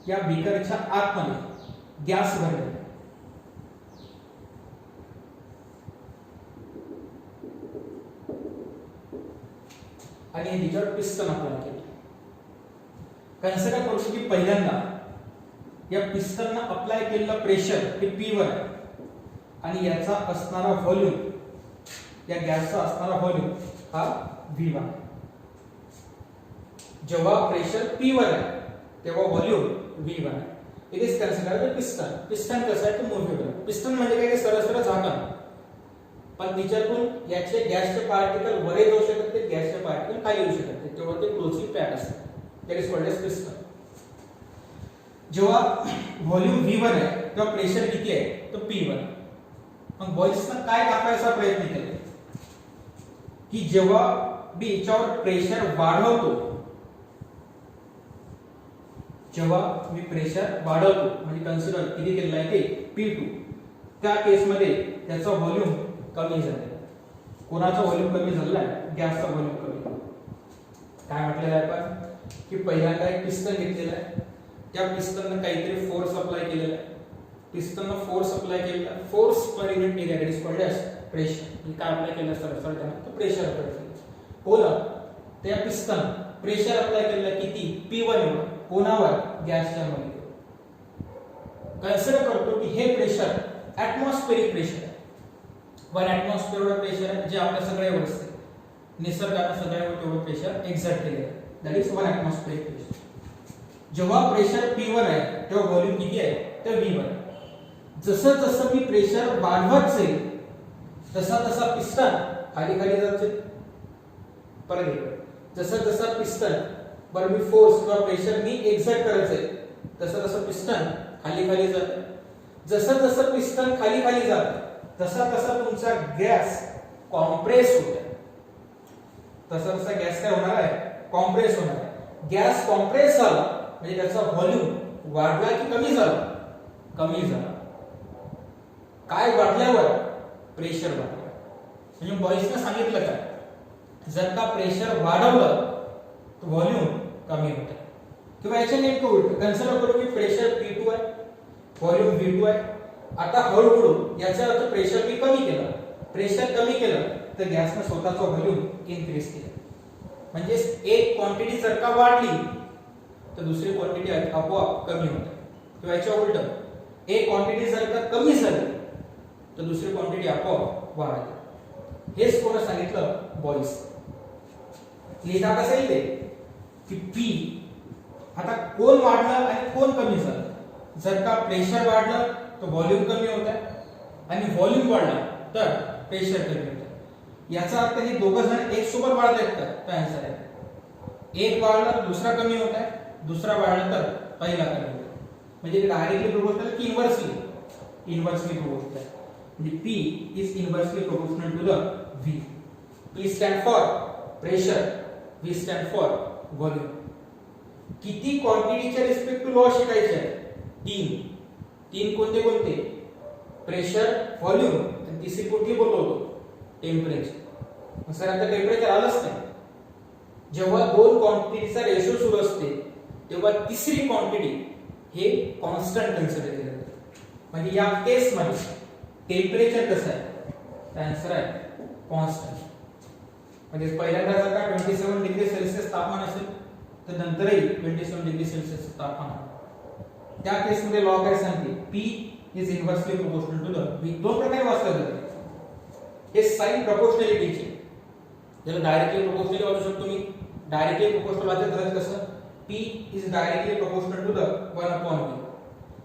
A: या बीकरच्या आतमध्ये गॅस भरलेला आणि त्याच्यावर पिस्टन अप्लाय केलं. कन्सिडर करू की पहिल्यांदा या पिस्टनला अप्लाय केलेलं प्रेशर हे P वर आहे आणि याचा असणारा व्हॉल्यूम, या गॅसचा असणारा व्हॉल्यूम हा V1 आहे. जेव्हा प्रेशर P वर आहे तेव्हा व्हॉल्यूम V1 आहे. It is considered piston. Piston कसं आहे? तो मूव्हेबल. पिस्टन म्हणजे काय? सरळ झाकण, पण तिच्यातून याचे गॅसचे पार्टिकल वर येऊ शकत ते, गॅसचे पार्टिकल खाली येऊ शकत ते, तेव्हा ते क्लोजली पॅक असतात. That is called as piston. जेव्हा व्हॉल्यूम V1 आहे तेव्हा प्रेशर किती आहे? तो P1. मग बॉइल्सने काय दाखवायचा प्रयत्न केला की जेव्हा मी याच्यावर प्रेशर वाढवतो, जेव्हा मी प्रेशर वाढवतो म्हणजे कन्सिडर किती केलेलं आहे ते P2, त्या केसमध्ये त्याचा व्हॉल्यूम कमी झालेला. कोणाचा व्हॉल्यूम कमी झालेला आहे? गॅसचा व्हॉल्यूम कमी. काय म्हटलेलं आहे आपण की पहिल्यांदा एक पिस्टन घेतलेला आहे, त्या पिस्टनने काहीतरी फोर्स अप्लाय केलेला आहे. पिस्टनने फोर्स अप्लाय केलेला, force per unit area that is called as pressure. काय अप्लाय केलं सर त्यानं? तर प्रेशर अप्लाय केलं. कोणा? त्या पिस्टन प्रेशर अप्लाय केलेला किती? P1 वर. कोणावर? गॅसच्या मध्ये. कन्सिडर करतो की हे प्रेशर ऍटमॉस्फेरिक प्रेशर आहे. 1 ऍटमॉस्फियर एवढं प्रेशर आहे जे आपल्या सगळ्यावर असते. निसर्गाने सगळ्यावर तेवढं प्रेशर एक्झर्ट केलेलं आहे. That is 1 atmospheric pressure. जेव्हा प्रेशर P1 आहे तेव्हा व्हॉल्यूम किती आहे? तर V1. जसं जसं मी प्रेशर वाढवत जाईल तसा तसा पिस्टन खाली खाली जाते परत इकडे. जसं जसं पिस्टन बरं मी फोर्स किंवा प्रेशर मी एक्झर्ट करायचंय तसं तसं पिस्टन खाली खाली जातं. जसं जसं पिस्टन खाली खाली जातं तसा तसा तुमचा गॅस कॉम्प्रेस होतो. तसा तसा गॅस काय होणार आहे? कॉम्प्रेस होणार आहे. गॅस कॉम्प्रेस झाला म्हणजे त्याचा व्हॉल्यूम वाढला की कमी झाला? कमी झाला. काय वाढल्यावर? प्रेशर वाढलं. म्हणजे बॉईसने सांगितलं काय, जर का प्रेशर वाढवलं तर व्हॉल्यूम कमी होतं. किंवा याच्या नेमकं उलट कन्सिडर करू की प्रेशर P2 आहे, व्हॉल्यूम V2 आहे. आता हळूहळू याचा अर्थ प्रेशर मी कमी केलं. प्रेशर कमी केलं तर गॅसने स्वतःचा व्हॉल्यूम इन्क्रीज केला. म्हणजे एक क्वांटिटी जर का वाढली तर दुसरी क्वांटिटी आपोआप कमी होते. किंवा याच्या उलट एक क्वांटिटी जर का कमी झाली तर दुसरी क्वांटिटी आपोआप वाढते. हेच कोण सांगितलं? बॉईस. लिहिता कसं येईल ते की P आता कोण वाढलं आणि कोण कमी झालं. जर का प्रेशर वाढलं तर व्हॉल्यूम कमी होत आहे आणि व्हॉल्यूम वाढला तर प्रेशर कमी होत आहे. याचा अर्थ हे दोघं जण एक सोबत वाढत आहेत का? तो आन्सर आहे. एक वाढला तर दुसरा कमी होत आहे, दुसरा वाढला तर पहिला कमी होत आहे. म्हणजे डायरेक्टली प्रोपोर्शनल की इन्व्हर्सली? Inversely proportional. म्हणजे P is inversely proportional to the V. P stand for pressure, V stand for volume. किती क्वांटिटीच्या रिस्पेक्ट टू लॉ शिकायचे आहे? तीन कोणते कोणते? प्रेशर, व्हॉल्यूम आणि तिसरी कोणती बोललो होतो? टेम्परेचर. सर आता टेम्परेचर आलंच नाही. जेव्हा दोन क्वांटिटीचा रेशो सुरू असते तेव्हा तिसरी क्वांटिटी हे कॉन्स्टंट कन्सिडर केलं जातं. म्हणजे या केस मध्ये टेम्परेचर कसं आहे? आन्सर आहे कॉन्स्टंट. म्हणजे पहिल्यांदा जर का 27 डिग्री सेल्सिअस तापमान असेल तर नंतरही 27 डिग्री सेल्सिअस तापमान. त्या केस मध्ये लॉ काय सांगते? P is inversely proportional to the V. दोन प्रकारे वाचले जाते. हे साइन प्रपोर्शनॅलिटीचे. याला डायरेक्टली प्रोपोर्शनली वाचू शकतो मी. डायरेक्टली प्रोपोर्शनल वाचायचं कसं? P is directly proportional to the 1/V.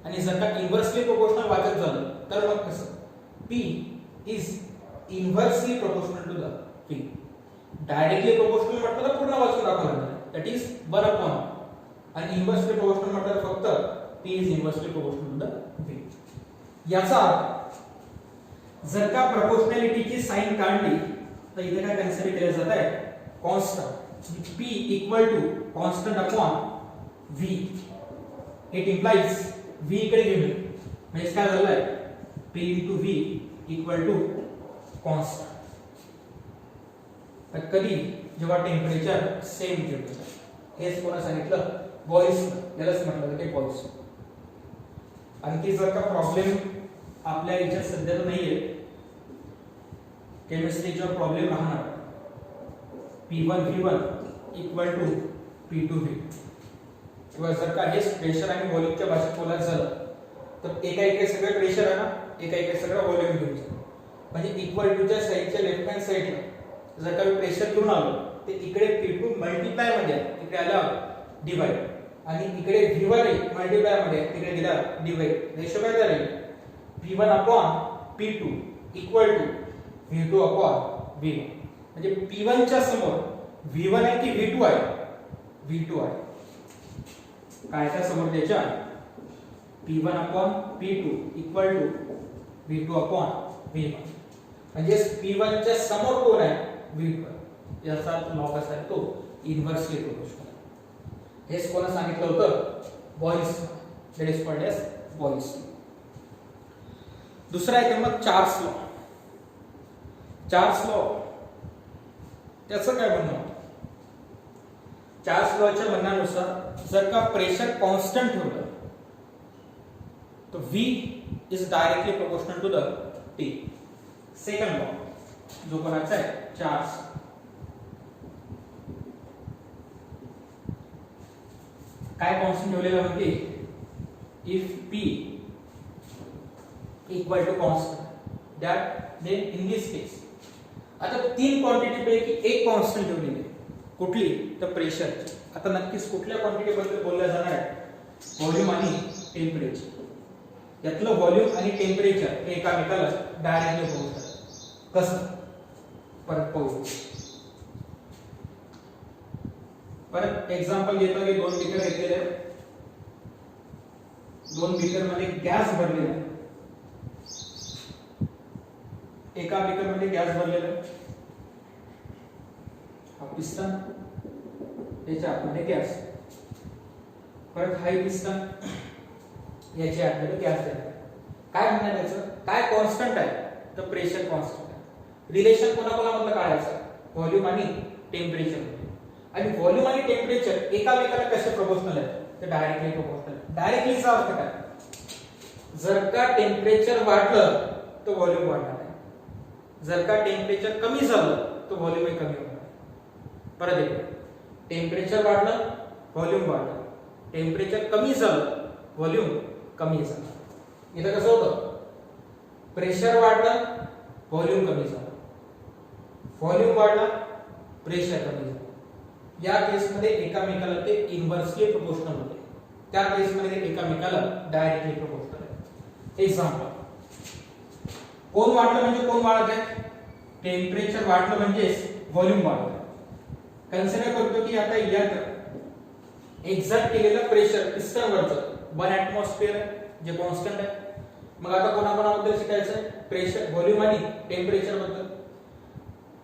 A: आणि जर का इन्व्हर्सली प्रोपोर्शनल वाचत झालं तर मग कसं? P is inversely proportional to the V. Directly proportional म्हटलं तर पूर्ण वाचून दाखवलं जातं. That is 1/. आणि इन्व्हर्सली प्रोपोर्शनल म्हटलं फक्त P is inversely proportional to the V. याचा अर्थ जर का प्रोपोर्शनॅलिटीची साइन काढली तर इथे काय कन्सिडर केलं जात आहे? Constant. P equal to constant upon V. It implies V इकडे घेऊन म्हणजे काय झालं आहे? P into V equal to constant. तर कधी जेव्हा टेम्परेचर सेम ठेवलं. हेच कोणा सांगितलं? बॉईस. यालाच म्हटलं जातं बॉईस. आणखी जर का प्रॉब्लेम आपल्या याच्यात सध्या तर नाहीये, केमिस्ट्रीचा प्रॉब्लेम राहणार P1 V1 equal to P2 V. किंवा जर का हेच प्रेशर आणि व्हॉल्यूमच्या भाषेत बोलायचं झालं तर एका एका सगळं प्रेशर आहे ना, एका एका सगळं व्हॉल्यूम घेऊन जातो. म्हणजे इक्वल टू च्या साइडच्या लेफ्ट हँड साइडला जर का प्रेशर घेऊन आलो ते इकडे P2 मल्टिप्लाय मध्ये आहे, इकडे आला डिवाइड. आणि इकडे V1 मल्टिप्लाय मध्ये आहे, तिकडे गेला डिवाइड. रेशो काय झाले? P1 upon P2 equal to V2 upon V1. म्हणजे P1 च्या समोर V1 आहे की V2 आहे? V2 आहे. काय त्या समोर द्यायच्या? P1 upon P2 equal to V2 upon V1. म्हणजे P1 च्या समोर कोण आहे? V2. याचा लॉ कसा आहे? तो इन्व्हर्सली प्रोपोर्शनल. हेच कोणा सांगितलं होतं? Boys. That is called as boys. दुसरा आहे मग चार्ल्स लॉ. चार्ल्स लॉ त्याचं काय म्हणणं होतं? चार्ल्स लॉच्या म्हणण्यानुसार जर का प्रेशर कॉन्स्टंट ठेवलं तो V is directly proportional to the T. Second law जो कोणाचा आहे? चार्ल्स. काय कॉन्स्टंट ठेवलेला म्हणजे if P equal to constant that then in this case आता तीन क्वांटिटी पैकी एक कॉन्स्टंट ठेवलेली आहे. कुठली? तर प्रेशर. आता नक्कीच कुठल्या क्वांटिटी बद्दल बोलल्या जाणार आहे? व्हॉल्यूम आणि टेम्परेचर. यातलं व्हॉल्यूम आणि टेम्परेचर हे एकामेकाला डायरेक्टली बोलतात. कसं? परत पाहू. परत एक्झाम्पल घेतो की 2 बीकर घेतलेले आहेत. 2 बीकर मध्ये गॅस भरलेला आहे. एका बीकर मध्ये गॅस भरलेला आहे. हा पिस्टन, याच्या आतमध्ये गॅस. परत हाय पिस्टन, याच्या आतमध्ये गॅस आहे. काय म्हणणार याचं? काय कॉन्स्टंट आहे? तर प्रेशर कॉन्स्टंट आहे. रिलेशन कोणाकोणामधलं काढायचं? व्हॉल्यूम आणि टेम्परेचर. आणि व्हॉल्यूम आणि टेम्परेचर एकामेकाला कसे प्रोपोर्शनल आहेत? तर डायरेक्टली प्रोपोर्शनल. डायरेक्टलीचा अर्थ काय? जर का टेम्परेचर वाढलं तर व्हॉल्यूम वाढणार आहे. जर का टेम्परेचर कमी झालं तर व्हॉल्यूमही कमी होणार आहे. परत एकदा, टेम्परेचर वाढलं, व्हॉल्यूम वाढलं. टेम्परेचर कमी झालं, व्हॉल्यूम कमी झालं. इथं कसं होतं? प्रेशर वाढलं, व्हॉल्यूम कमी झालं. व्हॉल्यूम वाढला, प्रेशर कमी झालं. या केस मध्ये एकामेकाला ते इन्व्हर्सली प्रोपोर्शनल होते. त्या केस मध्ये एकामेकाला डायरेक्टली प्रोपोर्शनल आहे. एक्झाम्पल, कोण वाढलं म्हणजे कोण वाढत आहे? टेम्परेचर वाढलं म्हणजे व्हॉल्यूम वाढलं. कन्सिडर करतो की आता यात एक्झॅक्ट केलेलं प्रेशर पिस्टन वरचं 1 ऍटमॉस्फिअर आहे, जे कॉन्स्टंट आहे. मग आता कोणाकोणाबद्दल शिकायचं आहे? प्रेशर, व्हॉल्यूम आणि टेम्परेचर बद्दल.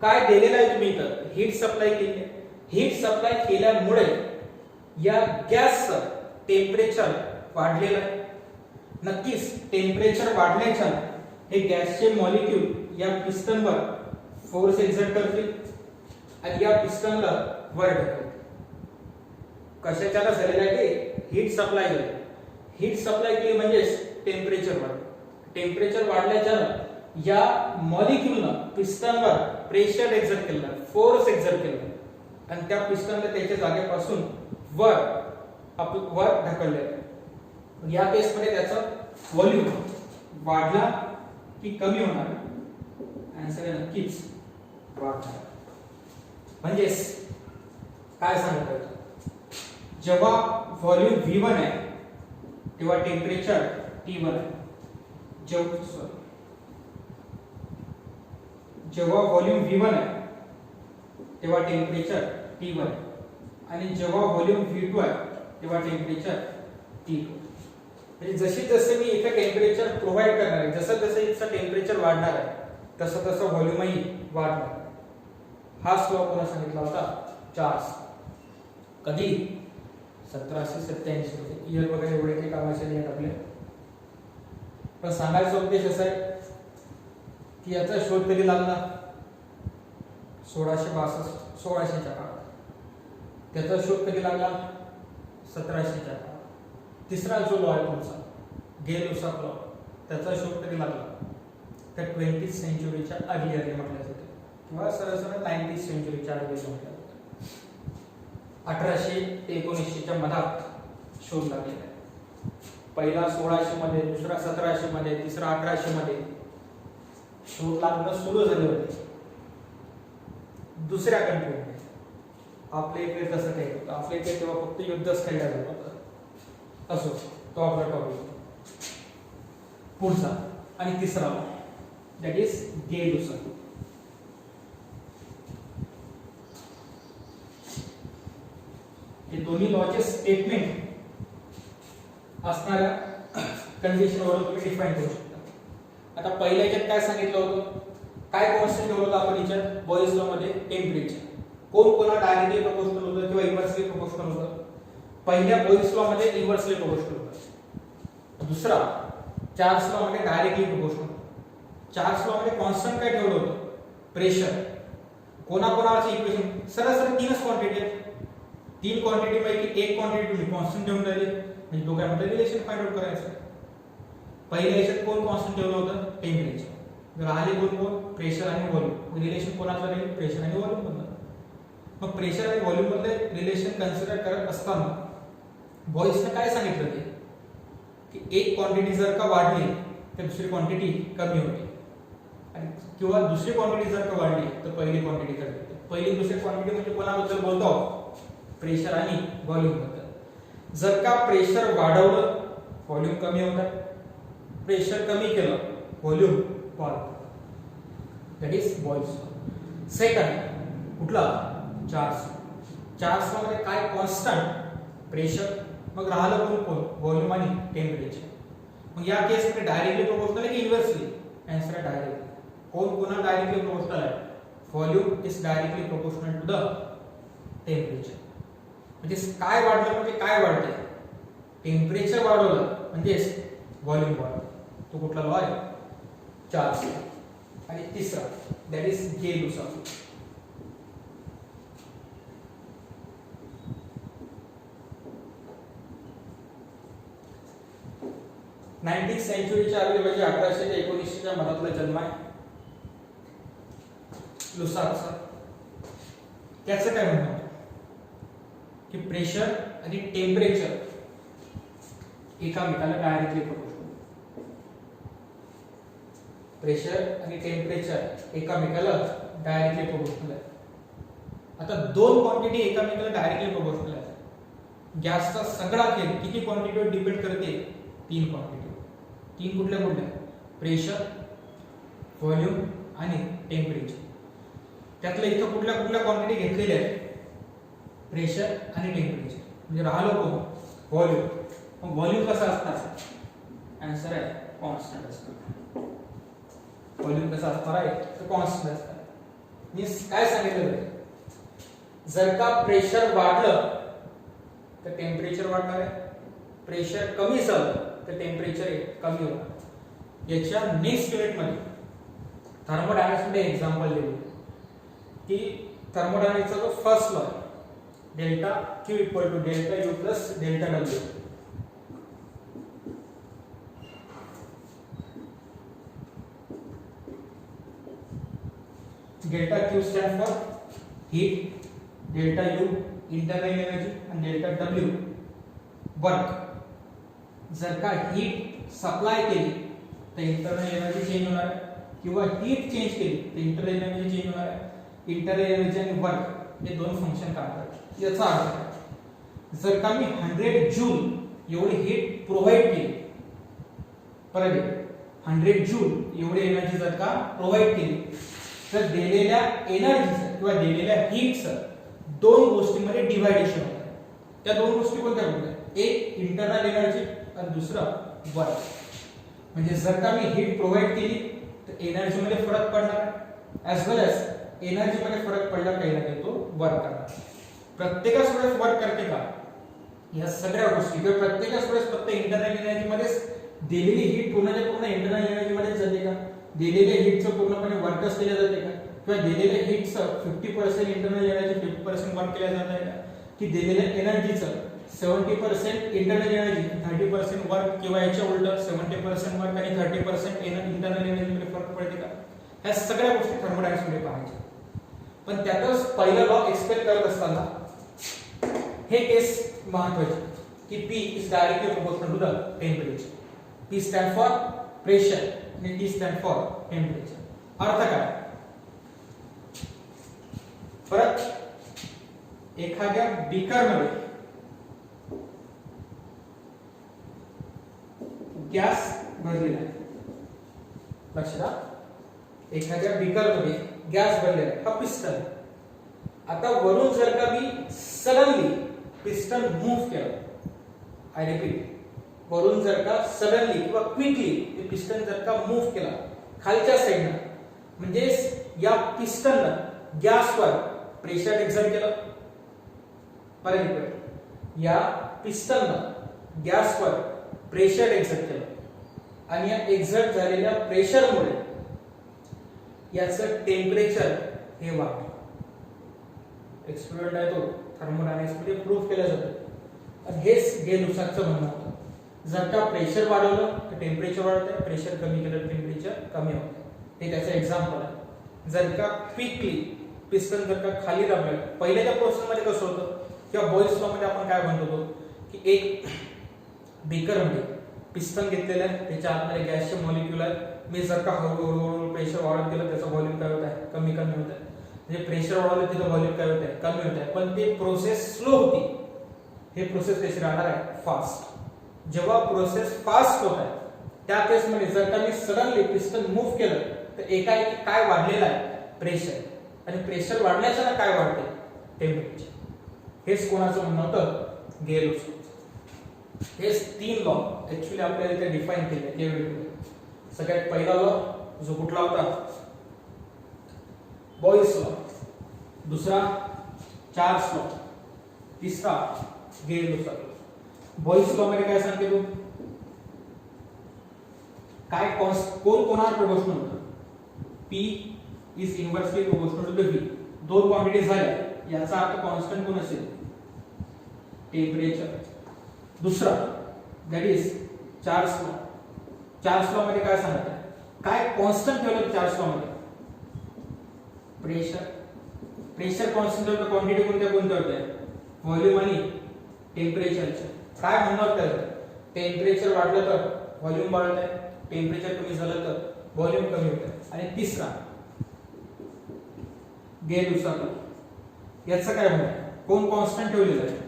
A: काय दिलेलं आहे तुम्ही इथं? हीट सप्लाय केली आहे. हीट सप्लाय केल्यामुळे या गॅसचं टेम्परेचर वाढलेलं आहे. नक्कीच टेम्परेचर वाढल्याच्या हे गॅसचे मॉलिक्यूल या पिस्टनवर फोर्स एक्झर्ट करतील आणि या पिस्टनला वर ढकलतील. कशाच्याला झालेलं आहे? ते हीट सप्लाय झाली. हीट सप्लाय केली म्हणजे टेम्परेचर वाढलं. टेम्परेचर वाढल्याच्या या मॉलिक्यूलनं पिस्टनवर प्रेशर एक्झर्ट केलं, फोर्स एक्झर्ट केलं आणि त्या पिस्टनला त्याच्या जागेपासून वर ढकलले. या केस मध्ये त्याचं व्हॉल्यूम वाढला की कमी होणार? आन्सर आहे नक्कीच वाढणार. म्हणजे काय सांगतो? जेव्हा व्हॉल्यूम V1 आहे तेव्हा टेम्परेचर T1 आहे. जेव्हा व्हॉल्यूम V1 आहे तेव्हा टेम्परेचर T1 आहे आणि जेव्हा व्हॉल्यूम V2 आहे तेव्हा टेम्परेचर T2. म्हणजे जसे मी इथे टेम्परेचर प्रोव्हाइड करणार आहे, जसं इथचं टेम्परेचर वाढणार आहे तसं व्हॉल्यूमही वाढणार. हा स्लो कोणा सांगितला होता? चार्ल्स. कधी? 1787 मध्ये. इयर वगैरे एवढे काही कामाचे नाही आहेत आपले. पण सांगायचा उद्देश असा आहे की याचा शोध कधी लागला? 1662-1600च्या काळात. त्याचा शोध कधी लागला? 1700च्या काळात. तिसरा जो लॉ आहे तुमचा गेल-लुसाक लॉ, त्याचा शोध कधी लागला? तर 20th सेंचुरीच्या अर्लियर म्हटलं जातं किंवा सरळ 19th सेंचुरीच्या अर्लियर म्हटलं जातं. 1800 ते 1900च्या मधात शोध लागलेला आहे. पहिला 1600 मध्ये, दुसरा 1700 मध्ये, तिसरा 1800 मध्ये शोध लागणं सुरू झाले होते दुसऱ्या कंट्रीमध्ये. आपल्या इकडे तसं काही होतं. आपल्या इकडे तेव्हा फक्त युद्धच खेळलं जात होतं. असो, तो आपला टॉपिक. पुढचा आणि तिसरा दॅट इज गेल-लुसाक. हे दोन्ही लॉचे स्टेटमेंट असणाऱ्या कंडिशनवरून तुम्ही डिफाइन करू शकता. आता पहिल्या याच्यात काय सांगितलं होतं? काय कॉन्स्टंट ठेवलं होतं आपण याच्यात? बॉयल्स लॉ मध्ये टेम्परेचर. कोणा डायरेक्टली प्रोपोर्शनल होतं किंवा इन्व्हर्सली प्रोपोर्शनल होतं? पहिल्या बॉयल्स लॉ मध्ये इन्व्हर्सली प्रोपोर्शनल होतं. दुसरा चार्ल्स लॉ मध्ये डायरेक्टली प्रोपोर्शनल. चार्ल्स लॉ मध्ये कॉन्स्टंट काय ठेवलं होतं? प्रेशर. कोणाचे इक्वेशन? सरळ तीनच क्वांटिटी आहेत. 3 क्वांटिटी पैकी एक क्वांटिटी तुम्ही कॉन्स्टंट ठेवून राहिले, म्हणजे दोघांमध्ये रिलेशन फाइंड आउट करायचं. पहिल्या याच्यात कोण कॉन्स्टंट ठेवलं होतं? टेम्परेचर. राहिले कोण? प्रेशर आणि व्हॉल्यूम. रिलेशन कोणाचं राहील? प्रेशर आणि व्हॉल्यूम मधलं. मग प्रेशर आणि व्हॉल्यूम मधले रिलेशन कन्सिडर करत असताना बॉयल्सने काय सांगितलं ते की एक क्वांटिटी जर का वाढली तर दुसरी क्वांटिटी कमी होते आणि किंवा दुसरी क्वांटिटी जर का वाढली तर पहिली क्वांटिटी कमी होते. पहिली दुसरी क्वांटिटी म्हणजे कोणाबद्दल बोलतो? प्रेशर आणि व्हॉल्यूम बद्दल. जर का प्रेशर वाढवलं व्हॉल्यूम कमी होतं, प्रेशर कमी केलं व्हॉल्यूम वाढतं. That is Boyle's law. Second कुठला 400. 400 मध्ये काय कॉन्स्टंट प्रेशर, मग राहिलं कोण व्हॉल्यूम आणि टेम्परेचर. मग या केस मध्ये डायरेक्टली प्रोपोर्शनल आहे की इन्व्हर्सली? आन्सर आहे डायरेक्टली. कोण डायरेक्टली प्रोपोर्शनल आहे? Volume is directly proportional to the temperature. म्हणजे काय वाढलं म्हणजे काय वाढते? टेम्परेचर वाढवलं म्हणजे व्हॉल्यूम वाढतं. तो कुठला लॉ आहे? 400. आणि तिसरा दॅट इज गेलुसा. नाइन्टीन सेंचुरीच्या आधी म्हणजे 1800 ते 1900 च्या मधातला जन्म आहे लुसाकचा. त्याचं काय म्हणणं होतं की प्रेशर आणि टेम्परेचर एकामेकाला डायरेक्टली प्रोपोर्शनल. प्रेशर आणि टेम्परेचर एकामेकाला डायरेक्टली प्रोपोर्शनल आहे. आता दोन क्वांटिटी एकामेकाला डायरेक्टली प्रोपोर्शनल आहेत. गॅसचा सगळा खेळ किती क्वांटिटीवर डिपेंड करते? 3 क्वांटिटी. 3 कुठल्या कुठल्या? प्रेशर, व्हॉल्यूम आणि टेम्परेचर. त्यातल्या इथं कुठल्या कुठल्या क्वांटिटी घेतलेल्या आहेत? प्रेशर आणि टेम्परेचर. म्हणजे राहिलो कोण? व्हॉल्यूम. मग व्हॉल्यूम कसा असणार? आन्सर आहे कॉन्स्टंट असणार. व्हॉल्यूम कसा असणार आहे? तर कॉन्स्टंट असणार. मी काय सांगितलं? जर का प्रेशर वाढलं तर टेम्परेचर वाढणार आहे. प्रेशर कमी झालं तर टेम्परेचर कमी होणार. याच्या नेक्स्ट युनिट मध्ये थर्मोडायनामिक्स मध्ये एक्झाम्पल दिले की थर्मोडायनामिक्सचा जो first law delta Q equal to delta U plus delta W. Delta Q stand for heat, delta U internal energy आणि डेल्टा डब्ल्यू वर्क. जर का हीट सप्लाय केली तर इंटरनल एनर्जी चेंज होणार आहे, किंवा हीट चेंज केली तर इंटरनल एनर्जी चेंज होणार आहे. इंटरनल एनर्जी आणि वर्क हे दोन फंक्शन काम करतात. याचा अर्थ जर का मी 100 जूल एवढी हीट प्रोव्हाइड केली, परत 100 जूल एवढी एनर्जी जर का प्रोव्हाइड केली तर दिलेल्या एनर्जीचं किंवा दिलेल्या हीटचं दोन गोष्टींमध्ये डिव्हायडेशन होतं. त्या दोन गोष्टी कोणत्या कोणत्या? एक इंटरनल एनर्जी आणि दुसरं वर्क. म्हणजे जर का मी हीट प्रोव्हाइड केली तर एनर्जी मध्ये फरक पडणार ऍज वेल एज एनर्जी मध्ये फरक पडला काही ना काही तो वर्क करणार. प्रत्येकाच वेळेस वर्क करते का? या सगळ्या गोष्टी किंवा प्रत्येकाच वेळेस फक्त इंटरनल एनर्जी मध्येच दिलेली हीट पूर्णच्या पूर्ण इंटरनल एनर्जी मध्येच जाते का? दिलेल्या हीटचं पूर्णपणे वर्कच केलं जाते का? किंवा दिलेल्या हीटचं 50% इंटरनल एनर्जी 50% वर्क केलं जात आहे का? की दिलेल्या एनर्जीचं 70% इंटरनल एनर्जी 30% वर्क, किंवा याच्या उलट 70% वर्क आणि 30% इंटरनल एनर्जी मध्ये फरक पडते का? ह्या सगळ्या गोष्टी थर्मोडायनामिक्स मध्ये पाहायच्या. पण त्यातच पहिला लॉ एक्सप्लेन करत असताना हे केस महत्त्वाचे की P is directly proportional to the temperature. P stand for pressure आणि T स्टँड फॉर टेम्परेचर. अर्थ काय? परत एखाद्या बीकर मध्ये गॅस भरलेला आहे. लक्षात घ्या, एखाद्या बीकर मध्ये गॅस भरलेला आहे. हा पिस्टन आहे. आता वरून जर का मी सडनली पिस्टन मूव्ह केलं, आय रिपीट, वरून जर का सडनली किंवा क्विकली ते पिस्टन जर का मूव्ह केला खालच्या साईडला, म्हणजे या पिस्टननं गॅसवर प्रेशर एक्झर्ट केलं. परत या पिस्टननं गॅसवर प्रेशर एक्झर्ट केलं आणि या एक्झर्ट झालेल्या प्रेशरमुळे याचं टेम्परेचर हे वाढलं. एक्सपेरिमेंट आहे तो थर्मोडायनामिक्स मध्ये प्रूव्ह केला जातो. आणि हेच गेलुसाकचं म्हणणं होतं. जर का प्रेशर वाढवलं तर टेम्परेचर वाढतं, प्रेशर कमी केलं तर टेम्परेचर कमी होतं. हे त्याचं एक्झाम्पल आहे. जर का क्विकली पिस्टन जर का खाली दाबलं, पहिल्याच्या प्रोसेस मध्ये कसं होतं किंवा बॉइल्स लॉ मध्ये आपण काय म्हणतो की एक बीकर मध्ये पिस्टन घेतलेलं आहे, त्याच्या आतमध्ये गॅसचे मॉलिक्यूल आहे. मी जर का हळूहळू प्रेशर वाढत गेलं त्याचं व्हॉल्यूम काय होत आहे? कमी कमी होत आहे. म्हणजे प्रेशर वाढवलं तिथं व्हॉल्यूम काय होत आहे? कमी होत आहे. पण ते प्रोसेस स्लो होती. हे प्रोसेस कशी राहणार आहे? फास्ट. जेव्हा प्रोसेस फास्ट होत आहे त्या केसमध्ये जर का मी सडनली पिस्टन मूव्ह केलं तर एकाएकी काय वाढलेलं आहे? प्रेशर. आणि प्रेशर वाढल्याच्या काय वाढते? टेम्परेचर. हेच कोणाचं म्हणणं होतं? गेल-लुस्साचं. हेच 3 लॉ ऍक्च्युअली आपल्याला इथे डिफाइन केले. सगळ्यात पहिला लॉ जो कुठला होता? Boyle's law. दुसरा चार्ल्स लॉ. तिसरा गेल-लुस्सा लॉ. बॉयल्स लॉ मध्ये काय सांगते तू? काय कोण कोणावर प्रोपोर्शनल होतं? P is inversely proportional to the V. दोन क्वांटिटी झाल्या याचा अर्थ कॉन्स्टंट कोण असेल? टेम्परेचर. दुसरा that is Charles law. Charles law मध्ये काय सांगत आहे? काय कॉन्स्टंट ठेवलं चार्ल्स लॉ मध्ये? प्रेशर. प्रेशर कॉन्स्टंट ठेवलं, क्वांटिटी कोणत्या होत्या? व्हॉल्यूम आणि टेम्परेचरच्या. काय म्हणणार त्याला? टेम्परेचर वाढलं तर व्हॉल्यूम वाढत आहे, टेम्परेचर कमी झालं तर व्हॉल्यूम कमी होत आहे. आणि तिसरा गेल-लुस्सा लॉ. याचं काय म्हणणं आहे? कोण कॉन्स्टंट ठेवलेलं आहे?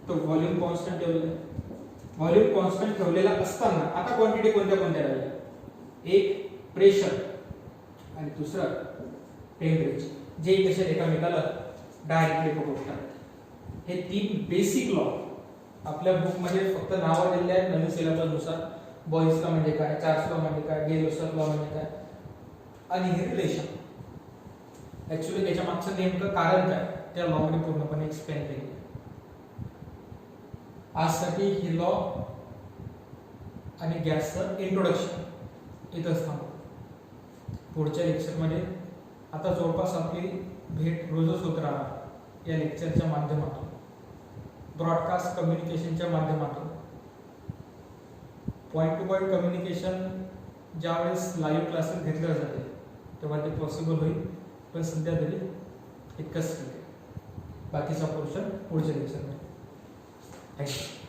A: तो व्हॉल्यूम कॉन्स्टंट ठेवलेला आहे. व्हॉल्यूम कॉन्स्टंट ठेवलेला असताना आता क्वांटिटी कोणत्या राहिल्या? एक प्रेशर आणि दुसरा टेम्परेचर, जे कशा एकामेकाला डायरेक्टली प्रोपोर्शनल आहेत. हे 3 बेसिक लॉ आपल्या बुक मध्ये फक्त नावं दिलेली आहेत नवीन सिलेबस नुसार. बॉयल्स लॉ म्हणजे काय, चार्ल्स लॉ म्हणजे काय, गेल-लुस्सा लॉ म्हणजे काय, आणि हे रिलेशन ऍक्च्युअली त्याच्या मागचं नेमकं कारण काय त्या लॉ मध्ये पूर्णपणे एक्सप्लेन केले. आजसाठी ही लॉ आणि गॅसचं इंट्रोडक्शन इथंच थांबतो. पुढच्या लेक्चरमध्ये आता जवळपास आपली भेट रोजच होत राहणार या लेक्चरच्या माध्यमातून, ब्रॉडकास्ट कम्युनिकेशनच्या माध्यमातून. पॉइंट टू पॉइंट कम्युनिकेशन ज्यावेळेस लाईव्ह क्लासेस घेतले जाते तेव्हा ते पॉसिबल होईल, पण सध्या तरी इतकंच ठीक आहे. बाकीचा पोर्शन पुढच्या लेक्चरमध्ये. थँक्यू.